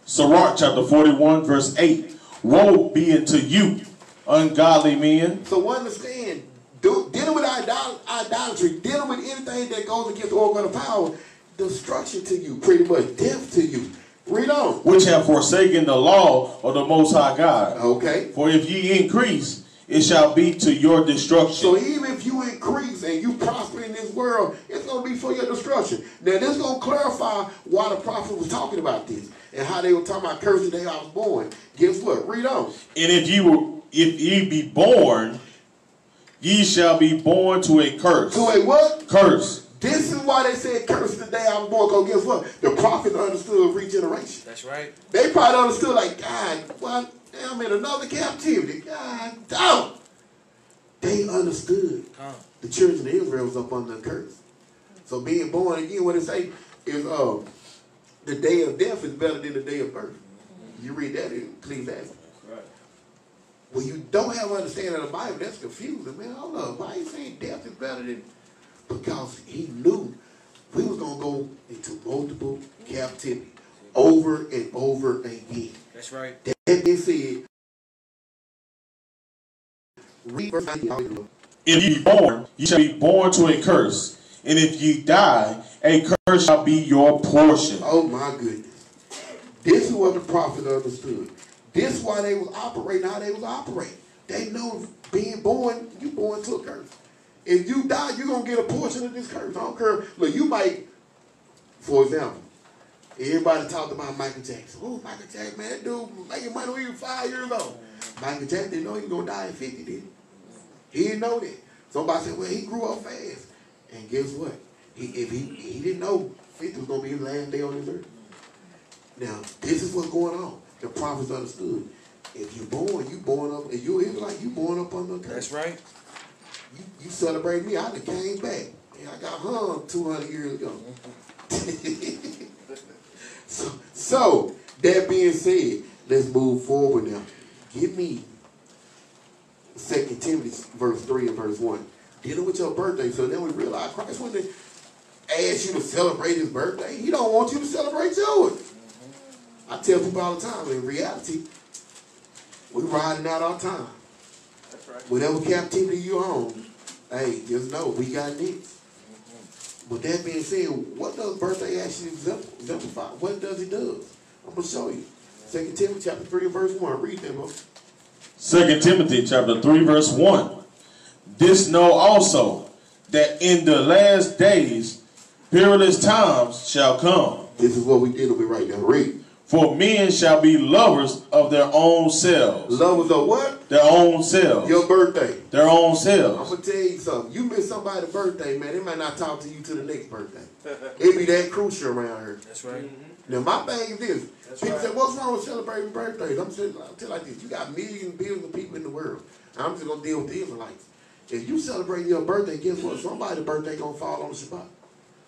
Sirach chapter 41 verse 8. Woe be unto you, ungodly men. So understand, dealing with idolatry, dealing with anything that goes against the organ of power, destruction to you, pretty much death to you. Read on. Which have forsaken the law of the Most High God. Okay. For if ye increase, it shall be to your destruction. So even if you increase and you prosper in this world, it's going to be for your destruction. Now this is going to clarify why the prophet was talking about this and how they were talking about cursed the day I was born. Guess what? Read on. And if ye be born, ye shall be born to a curse. To a what? Curse. This is why they said curse the day I was born. Because guess what? The prophets understood regeneration. That's right. They probably understood like, God, what? I'm in another captivity. God damn. They understood the children of Israel was up under a curse. So being born again, what it say is the day of death is better than the day of birth. You read that in Ecclesiastes. Right. When you don't have understanding of the Bible, that's confusing, man. Hold up. Why are you saying death is better than? Because he knew we was going to go into multiple captivity over and over again. That's right. That being said, read verse 19. If ye be born, ye shall be born to a curse. And if ye die, a curse shall be your portion. Oh my goodness. This is what the prophet understood. This is why they was operating how they was operating. They know being born, you born to a curse. If you die, you're going to get a portion of this curse. I don't care. Look, you might, for example, everybody talked about Michael Jackson. Oh, Michael Jackson, man, that dude making money when he was 5 years old. Michael Jackson didn't know he was going to die at 50, did he? He didn't know that. Somebody said, well, he grew up fast. And guess what? He didn't know 50 was going to be his last day on this earth. Now, this is what's going on. The prophets understood. If you're born up, and it's like you born up under a curse. That's right. You celebrate me, I done came back. And I got hung 200 years ago. so, that being said, let's move forward now. Give me 2 Timothy verse 3 and verse 1. Dealing with your birthday. So then we realize Christ wouldn't ask you to celebrate his birthday. He don't want you to celebrate yours. I tell people all the time, in reality, we're riding out our time. That's right. Whatever captivity you're on, hey, just know we got next. But that being said, what does birthday actually exemplify? What does it do? I'm going to show you. 2 Timothy chapter 3 and verse 1. Read them, bro. 2 Timothy chapter 3 verse 1. This know also, that in the last days perilous times shall come. This is what we dealing with right now. Read. For men shall be lovers of their own selves. Lovers of what? Their own selves. Your birthday. Their own I'm selves. going to tell you something. You miss somebody's birthday, man, they might not talk to you till the next birthday. It be that crucial around here. That's right. Now, my thing is this. That's People right. say, what's wrong with celebrating birthdays? I'll tell you like this. You got millions, billions of people in the world. I'm just going to deal with the Israelites. If you celebrate your birthday, guess what? Somebody's birthday going to fall on Shabbat.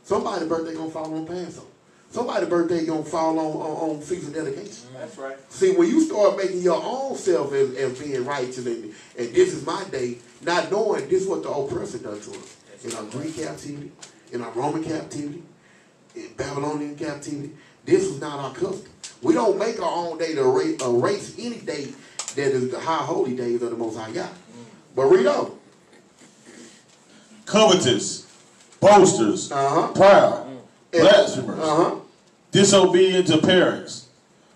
Somebody's birthday going to fall on Passover. Somebody's birthday going to fall on Feast of Dedication. That's right. See, when you start making your own self as being righteous, and this is my day, not knowing this is what the oppressor does to us. In our Greek captivity, in our Roman captivity, in Babylonian captivity, this was not our custom. We don't make our own day to erase any day that is the high holy days of the Most High God. But read on. Covetous, boasters, proud, blasphemers, disobedient to parents,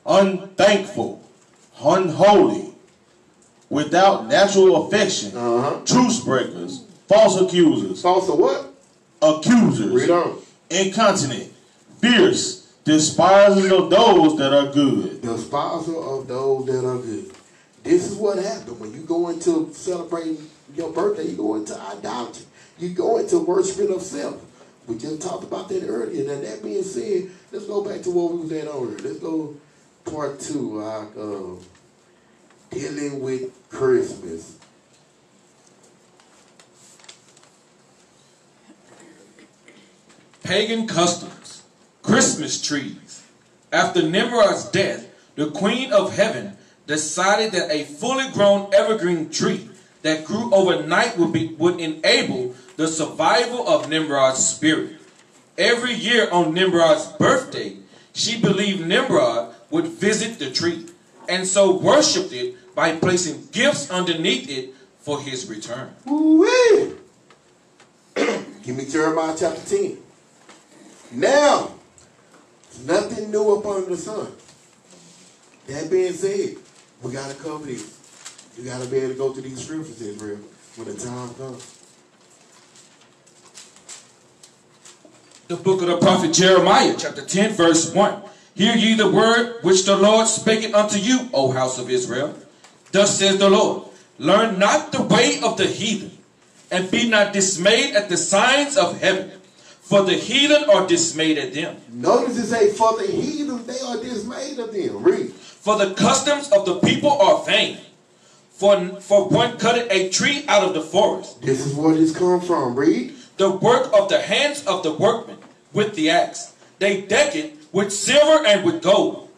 unthankful, unholy, without natural affection, truce breakers, false accusers. False of what? Accusers. Read on. Incontinent, fierce, despisers of those that are good. Despiser of those that are good. This is what happened when you go into celebrating your birthday. You go into idolatry. You go into worshiping of self. We just talked about that earlier. Now, that being said, let's go back to what we was at earlier. Let's go part 2, dealing with Christmas. Pagan customs, Christmas trees. After Nimrod's death, the Queen of Heaven decided that a fully grown evergreen tree that grew overnight would enable the survival of Nimrod's spirit. Every year on Nimrod's birthday, she believed Nimrod would visit the tree, and so worshipped it by placing gifts underneath it for his return. Ooh-wee. Give me Jeremiah chapter 10. Now, nothing new up under the sun. That being said, we got to cover this. You got to be able to go to these scriptures, Israel, when the time comes. The book of the prophet Jeremiah, chapter 10, verse 1. Hear ye the word which the Lord spake unto you, O house of Israel. Thus says the Lord, learn not the way of the heathen, and be not dismayed at the signs of heaven, for the heathen are dismayed at them. Notice it say, for the heathen, they are dismayed at them. Read. For the customs of the people are vain. For one cutteth a tree out of the forest. This is where this comes from. Read. The work of the hands of the workmen with the axe. They deck it with silver and with gold.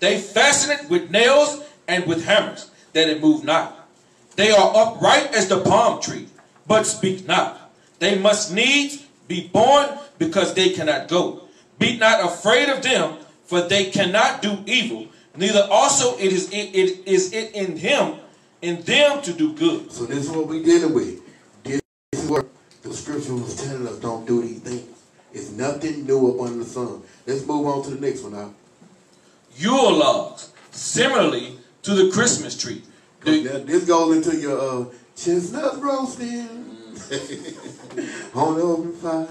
They fasten it with nails and with hammers, that it move not. They are upright as the palm tree, but speak not. They must needs be born, because they cannot go. Be not afraid of them, for they cannot do evil. Neither also it is in them to do good. So this is what we dealing with. This is what the scripture was telling us, don't do these things. It's nothing new up under the sun. Let's move on to the next one now. Yule logs, similarly to the Christmas tree. This goes into your chestnut roasting on the open fire.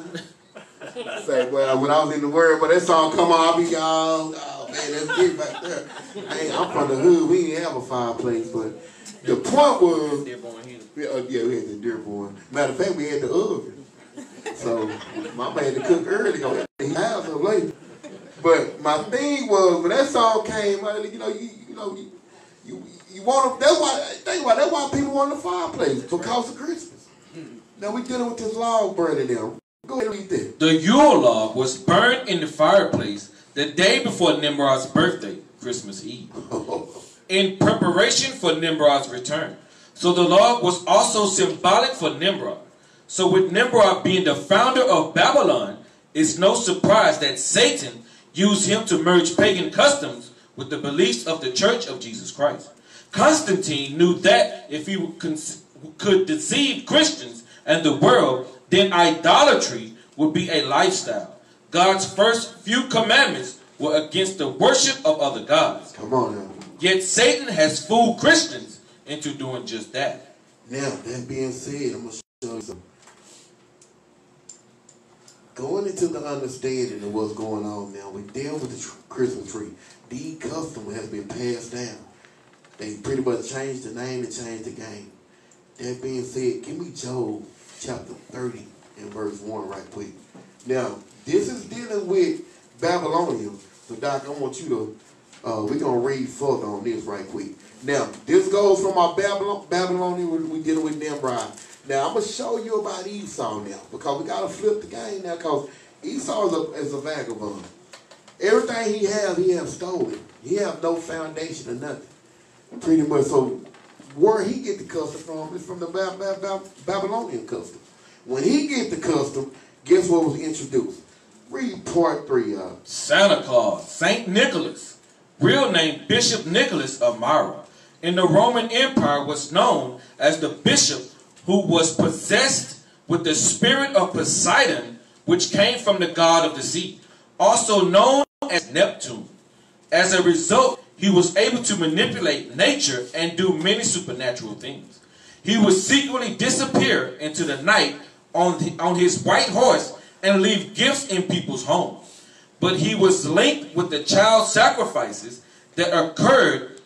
Say, well, when I was in the word, but that song come on, I be all, oh man, that's big back there. Hey, I'm from the hood. We didn't have a fireplace, but the point was, we had the Dearborn. Matter of fact, we had the oven. So my man had to cook early. He had some later. But my thing was, when that song came out, you want to. That's why. Think about it, that's why people want the fireplace, because of Christmas. Now we dealing with this log burning them. Go ahead and read that. The Yule log was burned in the fireplace the day before Nimrod's birthday, Christmas Eve, in preparation for Nimrod's return. So the log was also symbolic for Nimrod. So with Nimrod being the founder of Babylon, it's no surprise that Satan used him to merge pagan customs with the beliefs of the Church of Jesus Christ. Constantine knew that if he could deceive Christians and the world, then idolatry would be a lifestyle. God's first few commandments were against the worship of other gods. Come on now. Yet Satan has fooled Christians into doing just that. Now, that being said, I'm going to show you something. Going into the understanding of what's going on now, we deal with the Christmas tree. The custom has been passed down. They pretty much changed the name and changed the game. That being said, give me Job chapter 30 and verse 1 right quick. Now, this is dealing with Babylonians. So, Doc, I want you to, we're going to read further on this right quick. Now, this goes from our Babylonian, we're dealing with Nimrod. Now, I'm going to show you about Esau now, because we got to flip the game now, because Esau is a vagabond. Everything he has stolen. He have no foundation or nothing. Pretty much. So, where he get the custom from is from the Babylonian custom. When he get the custom, guess what was introduced? Read part 3, y'all. Santa Claus, Saint Nicholas, real name Bishop Nicholas of Myra, in the Roman Empire was known as the bishop who was possessed with the spirit of Poseidon, which came from the god of the sea, also known as Neptune. As a result, he was able to manipulate nature and do many supernatural things. He would secretly disappear into the night on his white horse and leave gifts in people's homes. But he was linked with the child sacrifices that occurred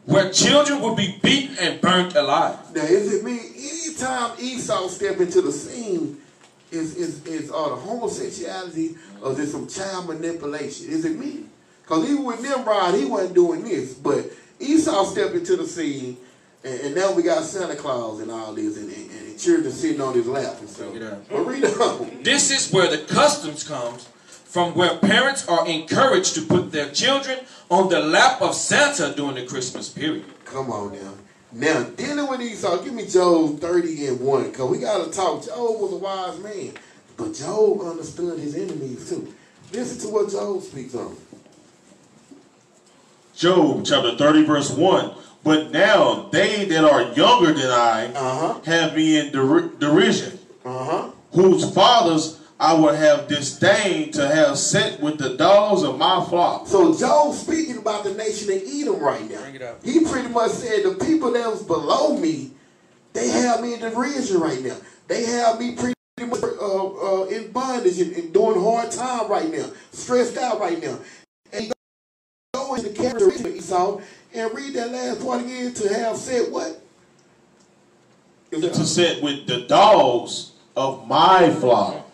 where children would be beaten and burnt alive. Now, is it me? Anytime Esau step into the scene, is the homosexuality or is it some child manipulation? Is it me? Because even with Nimrod, he wasn't doing this. But Esau stepped into the scene, and now we got Santa Claus and all this, and children sitting on his lap and stuff. But read on. This is where the customs comes from, where parents are encouraged to put their children on the lap of Santa during the Christmas period. Come on now. Now, dealing with Esau, give me Job 30 and 1, because we got to talk. Job was a wise man, but Job understood his enemies too. Listen to what Job speaks on. Job chapter 30 verse 1. But now they that are younger than I have me in derision, whose fathers I would have disdained to have set with the dogs of my flock. So Job speaking about the nation of Edom right now. Bring it up. He pretty much said the people that was below me, they have me in derision right now. They have me pretty much in bondage and doing hard time right now, stressed out right now. And go into the character of Esau and read that last part again, to have said what? To set with the dogs of my flock.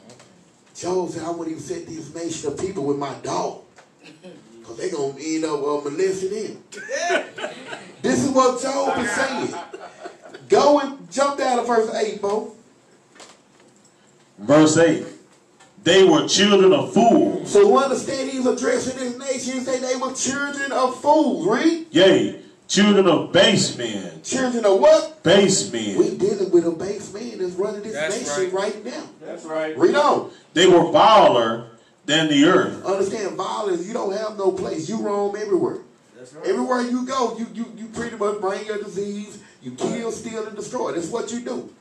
Job said, I wouldn't even set these nation of people with my dog, because they're going to end up molesting him. This is what Job is saying. Go and jump down to verse 8, Bo. Verse 8. They were children of fools. So understand he's addressing this nation. He said they were children of fools. Read. Yea, children of base men. Children of what? Base men. We dealing with a base man that's running this nation right now. That's right. Read on. They were viler than the earth. Understand, violence, you don't have no place. You roam everywhere. That's right. Everywhere you go, you pretty much bring your disease. You kill, steal, and destroy. That's what you do.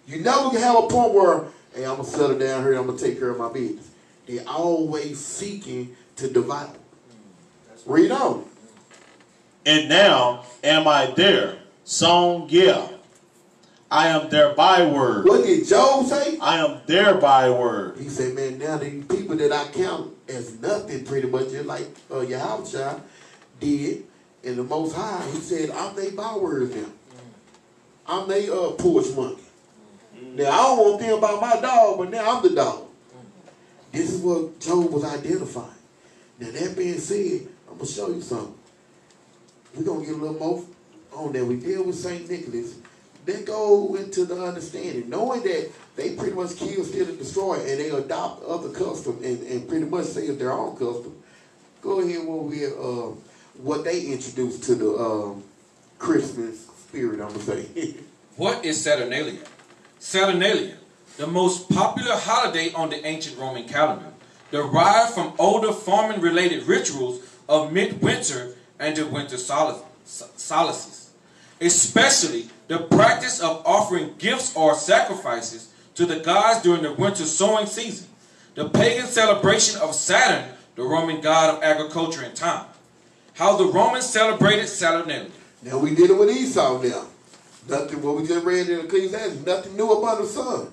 You never can have a point where, hey, I'm going to settle down here, I'm going to take care of my business. They're always seeking to devour. Read on. And now am I there? Song, yeah. I am their byword. What did Job say? I am their byword. He said, man, now the people that I count as nothing pretty much, just like Yahweh did in the Most High, he said, I'm their byword now. I'm their porch monkey. Now, I don't want them about my dog, but now I'm the dog. This is what Job was identifying. Now, that being said, I'm going to show you something. We're going to get a little more on that. We deal with St. Nicholas. They go into the understanding, knowing that they pretty much kill, steal, and destroy, and they adopt other custom and pretty much say it's their own custom. Go ahead with what they introduced to the Christmas spirit, I'm going to say. What is Saturnalia? Saturnalia, the most popular holiday on the ancient Roman calendar, derived from older farming-related rituals of midwinter and the winter solaces, especially the practice of offering gifts or sacrifices to the gods during the winter sowing season, the pagan celebration of Saturn, the Roman god of agriculture and time. How the Romans celebrated Saturnalia. Now we dealing with Esau now. Nothing, what we just read in Ecclesiastes, nothing new upon the sun.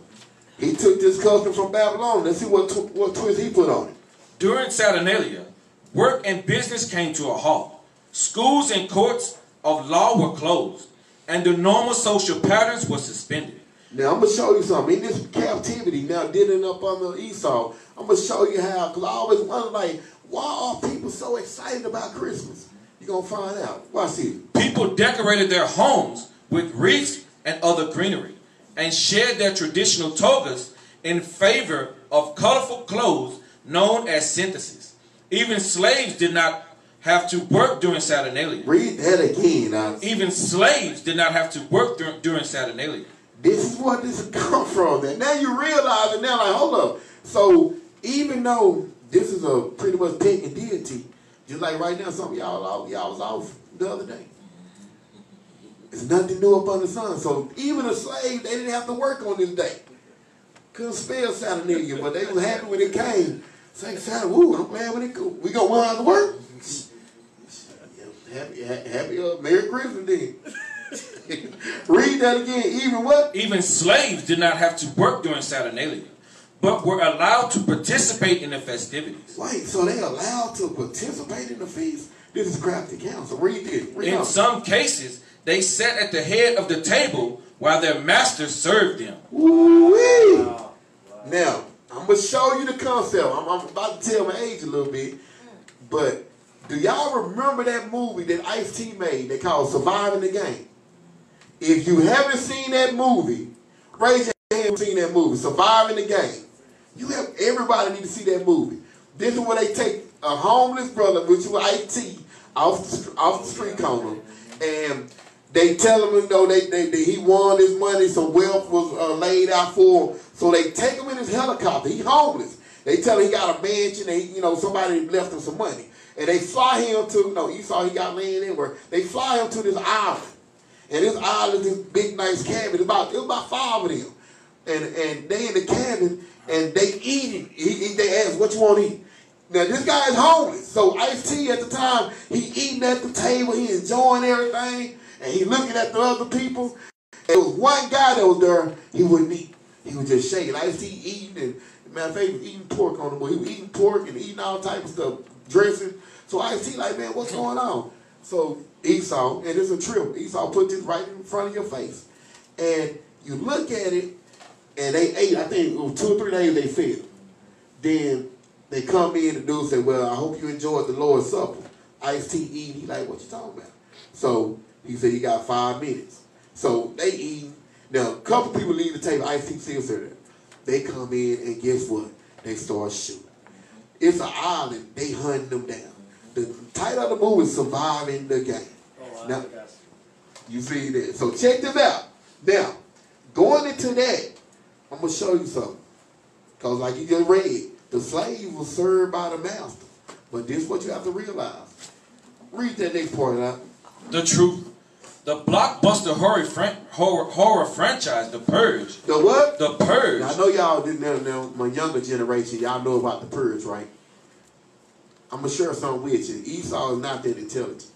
He took this custom from Babylon. Let's see what twist he put on it. During Saturnalia, work and business came to a halt. Schools and courts of law were closed, and the normal social patterns were suspended. Now I'm going to show you something. In this captivity, now dealing up under Esau, I'm going to show you how, because I always wonder, like, why are people so excited about Christmas? You're going to find out. Watch this. People decorated their homes with wreaths and other greenery, and shed their traditional togas in favor of colorful clothes known as synthesis. Even slaves did not have to work during Saturnalia. Read that again. Even slaves did not have to work during Saturnalia. This is what this come from. Now you realize it now, like, hold up. So even though this is a pretty much pagan deity, just like right now, some of y'all was off the other day. There's nothing new up under the sun. So even a slave, they didn't have to work on this day. Couldn't spell Saturnalia, but they was happy when it came. Say, Saturday, woo, I'm glad when it go. We gonna have to work. Happy Merry Christmas then. Read that again. Even what? Even slaves did not have to work during Saturnalia, but were allowed to participate in the festivities. Wait, so they allowed to participate in the feast? This is crafty counsel. Read this. In some cases, they sat at the head of the table while their masters served them. Woo-wee. Wow. Now, I'm going to show you the concept. I'm about to tell my age a little bit, but do y'all remember that movie that Ice-T made they called Surviving the Game? If you haven't seen that movie, raise your hand if you've seen that movie, Surviving the Game. Everybody need to see that movie. This is where they take a homeless brother, which was Ice-T, off the street corner, and they tell him, you know, he won his money, some wealth was laid out for him. So they take him in his helicopter. He's homeless. They tell him he got a mansion, and somebody left him some money. And they fly him to, Esau, he got land everywhere. They fly him to this island. And this island is this big, nice cabin. It was about 5 of them. and they in the cabin, and they eating. They ask, what you want to eat? Now, this guy is homeless. So Ice-T at the time, he eating at the table, he enjoying everything, and he looking at the other people. There was one guy that was there, he wouldn't eat. He was just shaking. Ice-T eating, and matter of fact, he was eating pork on the board. He was eating pork and eating all type of stuff, dressing. So Ice-T like, man, what's going on? So Esau, and it's a trip, Esau put this right in front of your face. And you look at it, and they ate, I think it was 2 or 3 days they fed. Then they come in and do say, well, I hope you enjoyed the Lord's Supper. Ice-T eating, he like, what you talking about? So he said, you got 5 minutes. So they eat. Now, a couple people leave the table, Ice-T still there. They come in, and guess what? They start shooting. It's an island, they hunting them down. The title of the movie is Surviving the Game. Oh, now, you see that. So check this out. Now, going into that, I'm going to show you something. Because like you just read, the slave was served by the master. But this is what you have to realize. Read that next part out. The truth. The blockbuster horror franchise, The Purge. The what? The Purge. Now, I know y'all didn't know, my younger generation, y'all know about The Purge, right? I'm going to share something with you. Esau is not that intelligent.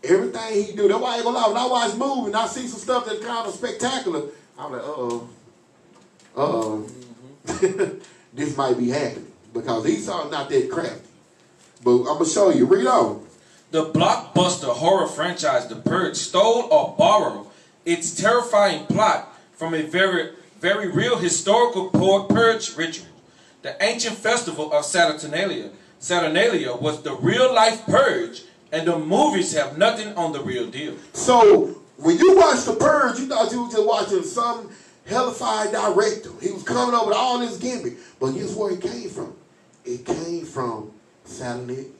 Everything he do, that's why I ain't gonna lie. When I watch movies and I see some stuff that's kind of spectacular, I'm like, this might be happening. Because Esau is not that crafty. But I'm going to show you. Read on. The blockbuster horror franchise The Purge stole or borrowed its terrifying plot from a very, very real historical purge ritual. The ancient festival of Saturnalia was the real-life purge, and the movies have nothing on the real deal. So, when you watch The Purge, you thought you were just watching some hellified director. He was coming up with all this gimmick. But guess where it came from? It came from Saturnalia.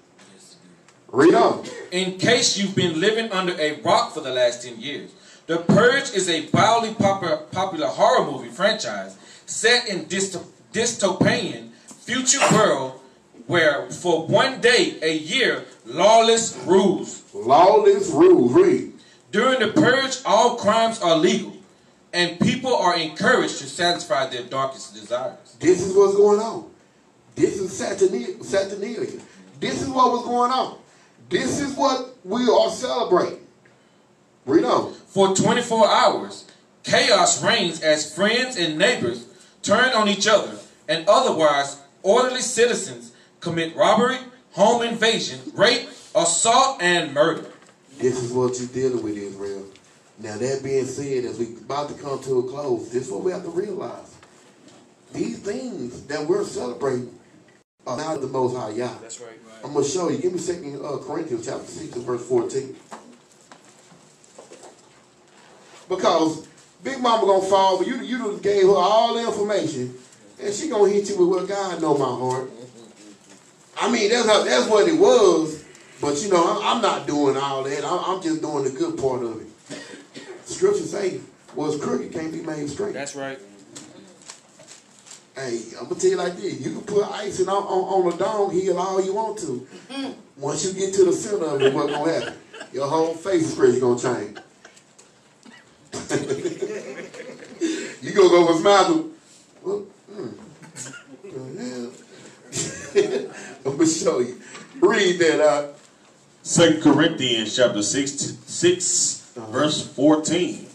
Read on. In case you've been living under a rock for the last 10 years, The Purge is a wildly popular horror movie franchise set in dystopian future world where for one day a year lawless rules. Lawless rules. Read. During the Purge, all crimes are legal, and people are encouraged to satisfy their darkest desires. This is what's going on. This is Saturnalia. This is what was going on. This is what we are celebrating. Read on. For 24 hours, chaos reigns as friends and neighbors turn on each other, and otherwise orderly citizens commit robbery, home invasion, rape, assault, and murder. This is what you're dealing with, Israel. Now, that being said, as we're about to come to a close, this is what we have to realize. These things that we're celebrating are not the Most High Yah. That's right. I'm going to show you. Give me 2 Corinthians chapter 6 and verse 14. Because Big Mama going to fall, but you just gave her all the information, and she going to hit you with what God know my heart. I mean, that's what it was, but you know, I'm not doing all that. I'm just doing the good part of it. Scripture say, what's crooked can't be made straight. That's right. Hey, I'm going to tell you like this. You can put icing on a dome hill all you want to. Once you get to the center of it, what's going to happen? Your whole face expression going to change. You going to go from smile to, well, I'm going to show you. Read that out. 2 Corinthians chapter 6 verse 14.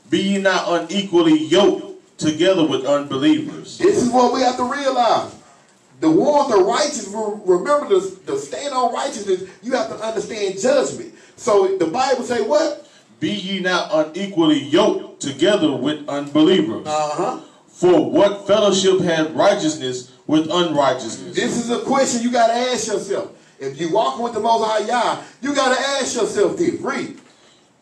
Be ye not unequally yoked together with unbelievers. This is what we have to realize. The ones are righteous. Remember, to stand on righteousness, you have to understand judgment. So the Bible say what? Be ye not unequally yoked together with unbelievers. For what fellowship had righteousness with unrighteousness? This is a question you got to ask yourself. If you walk with the Most High Yah, you got to ask yourself this. Read.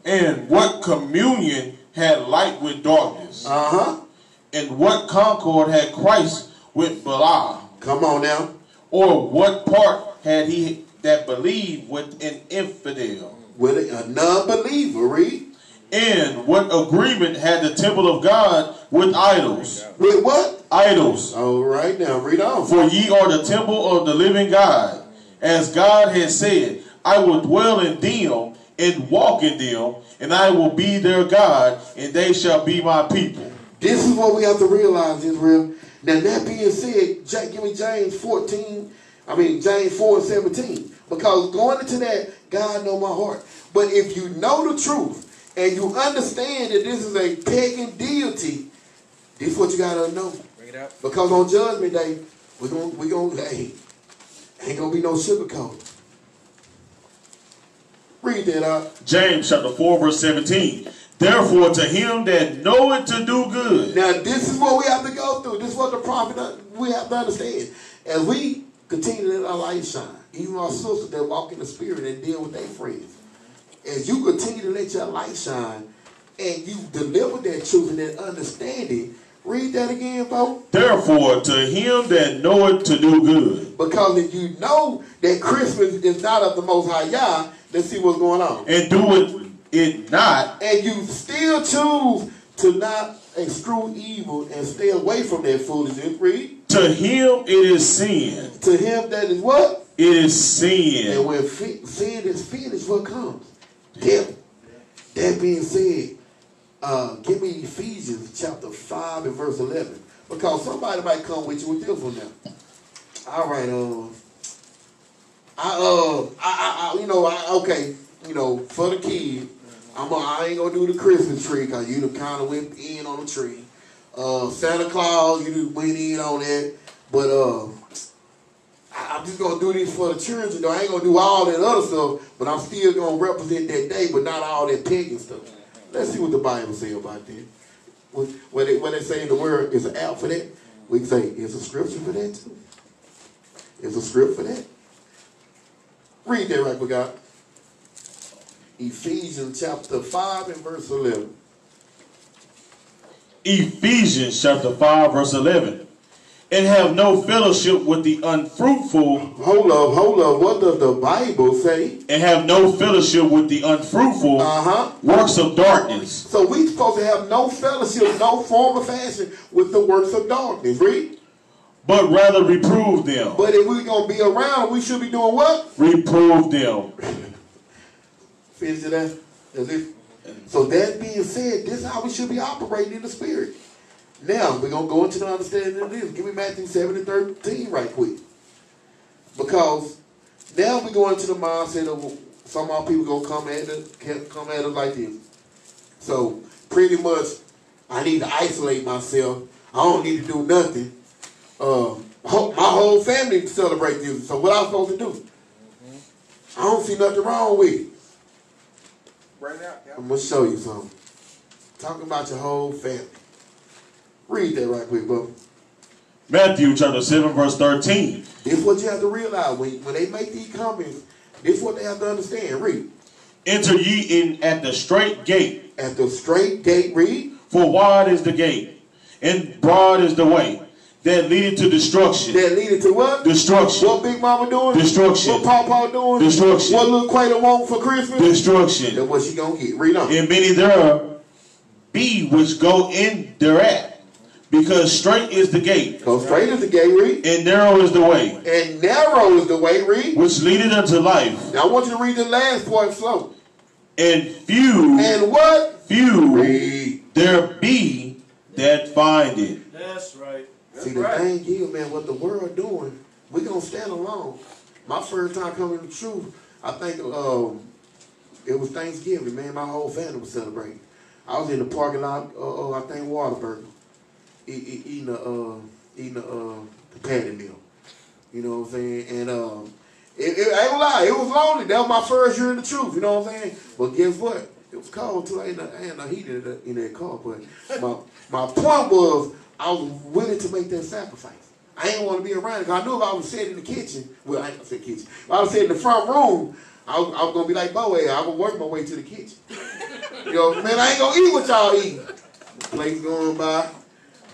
And what communion had light with darkness? And what concord had Christ with Belial? Come on now. Or what part had he that believed with an infidel? With a non-believer. Read. And what agreement had the temple of God with idols? With what? Idols. All right, now read on. For ye are the temple of the living God. As God has said, I will dwell in them and walk in them, and I will be their God, and they shall be my people. This is what we have to realize, Israel. Now, that being said, give me James 4:17. Because going into that, God know my heart. But if you know the truth and you understand that this is a pagan deity, this is what you gotta know. Bring it out. Because on Judgment Day, hey, ain't gonna be no sugarcoat. Read that out. James chapter 4, verse 17. Therefore, to him that knoweth to do good. Now, this is what we have to go through. This is what the prophet, we have to understand. As we continue to let our light shine, even our sisters that walk in the spirit and deal with their friends, as you continue to let your light shine and you deliver that truth and that understanding, read that again, folks. Therefore, to him that knoweth to do good. Because if you know that Christmas is not of the Most High Yah, let's see what's going on. And do it not. And you still choose to not extrude evil and stay away from that foolishness. Read. To him it is sin. To him that is what? It is sin. And when sin is finished, what comes? Death. That being said, give me Ephesians chapter 5 and verse 11. Because somebody might come with you with this one now. All right, okay, for the kid, I ain't gonna do the Christmas tree because you done kind of went in on the tree. Santa Claus, you done went in on that. But I'm just gonna do this for the children. Though I ain't gonna do all that other stuff, but I'm still gonna represent that day, but not all that pagan stuff. Let's see what the Bible say about that. When they say in the word is an out for that, we can say it's a scripture for that too. It's a script for that. Read that right quick, God. Ephesians chapter 5 and verse 11. Ephesians chapter 5 verse 11. And have no fellowship with the unfruitful. Hold up. What does the Bible say? And have no fellowship with the unfruitful works of darkness. So we supposed to have no fellowship, no form of fashion with the works of darkness. Read. But rather reprove them. But if we're going to be around, we should be doing what? Reprove them. Finish that? That's it. So that being said, this is how we should be operating in the spirit. Now, we're going to go into the understanding of this. Give me Matthew 7 and 13 right quick. Because now we're going into the mindset of some of our people going to come at us like this. So, pretty much, I need to isolate myself. I don't need to do nothing. My whole family celebrate this. So what I'm supposed to do? I don't see nothing wrong with it. Right now, yeah. I'm going to show you something. Talking about your whole family. Read that right quick, bro. Matthew chapter 7 verse 13. This is what you have to realize. When they make these comments, this is what they have to understand. Read. Enter ye in at the straight gate. At the straight gate, read. For wide is the gate, and broad is the way that leadeth to destruction. That leadeth to what? Destruction. What Big Mama doing? Destruction. What Pawpaw doing? Destruction. What little Quater want for Christmas? Destruction. That's what she gonna get. Read on. And many there be which go in thereat, because straight is the gate. Go straight is the gate, read. And narrow is the way. And narrow is the way, read. Which leadeth unto life. Now I want you to read the last part slow. And few. And what? Few. Read. There be that find it. That's right. See, the thing is, man, what the world doing, we gonna stand alone. My first time coming to the truth, I think it was Thanksgiving, man. My whole family was celebrating. I was in the parking lot, I think Whataburger, eating the patty meal. You know what I'm saying? And I ain't gonna lie, it was lonely. That was my first year in the truth. You know what I'm saying? But guess what? It was cold too. I ain't no heat in that car. But my point was, I was willing to make that sacrifice. I ain't want to be around it. Cause I knew if I was sitting in the kitchen, well, I ain't gonna say kitchen. If I was sitting in the front room, I was gonna be like Boaz. I was gonna work my way to the kitchen. You know, man, I ain't gonna eat what y'all eat. Plates going by.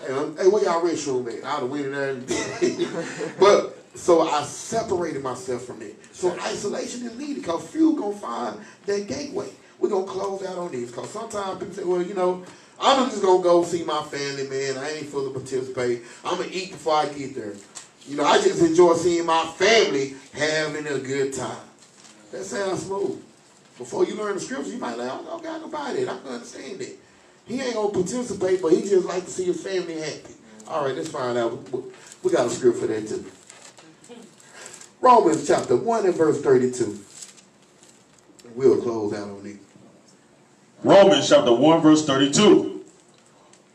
Hey, where y'all restroom at? I'd have went in there. But so I separated myself from it. So isolation is needed because few gonna find that gateway. We're gonna close out on this because sometimes people say, well, you know, I'm just gonna go see my family, man. I ain't fully participate. I'm gonna eat before I get there. You know, I just enjoy seeing my family having a good time. That sounds smooth. Before you learn the scriptures, you might like, okay, I can buy that. I can understand that. He ain't gonna participate, but he just like to see his family happy. All right, let's find out. We got a script for that too. Romans chapter 1 and verse 32. We'll close out on it. Romans chapter 1 verse 32.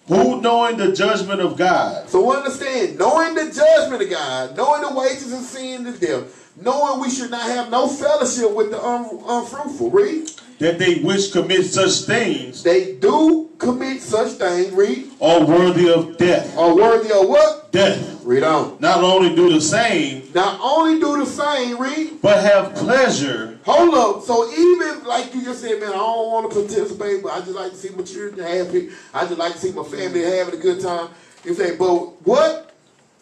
Who knowing the judgment of God? So understand, knowing the judgment of God, knowing the wages of sin is death, knowing we should not have no fellowship with the unfruitful. Read. That they which commit such things. They do commit such things. Read. Are worthy of death. Are worthy of what? Death. Read on. Not only do the same. Not only do the same. Read. But have pleasure. Hold up. So even like you just said, man, I don't want to participate, but I just like to see my children happy. I just like to see my family having a good time. You say, but what?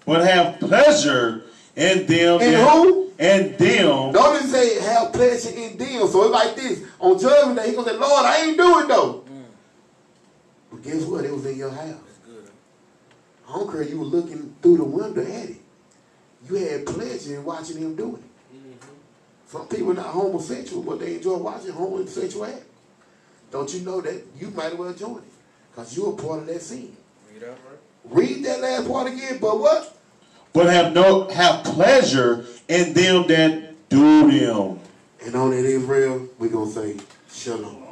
But have pleasure in them. In who? And them. Don't even say have pleasure in them. So it's like this. On judgment day, he gonna say, Lord, I ain't doing though. But guess what? It was in your house. That's good. I don't care you were looking through the window at it. You had pleasure in watching him do it. Some people are not homosexual, but they enjoy watching homosexual act. Don't you know that you might as well join it? Because you're a part of that sin. Read that, right? Read that last part again, but what? But have pleasure in them that do them. And on that Israel, we're going to say, Shalom.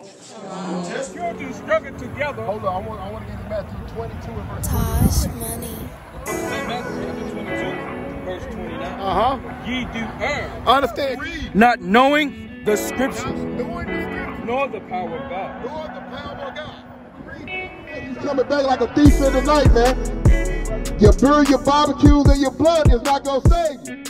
Children struggling together. Hold on, I want to get to Matthew 22 and verse Tosh Money. Matthew 22, verse 29. Ye do err. Understand? Read. Not knowing the scriptures, Knowing the scriptures. nor the power of God. Nor the power of God. Read. He's coming back like a thief in the night, man. Your beer, your barbecues, and your blood is not going to save you.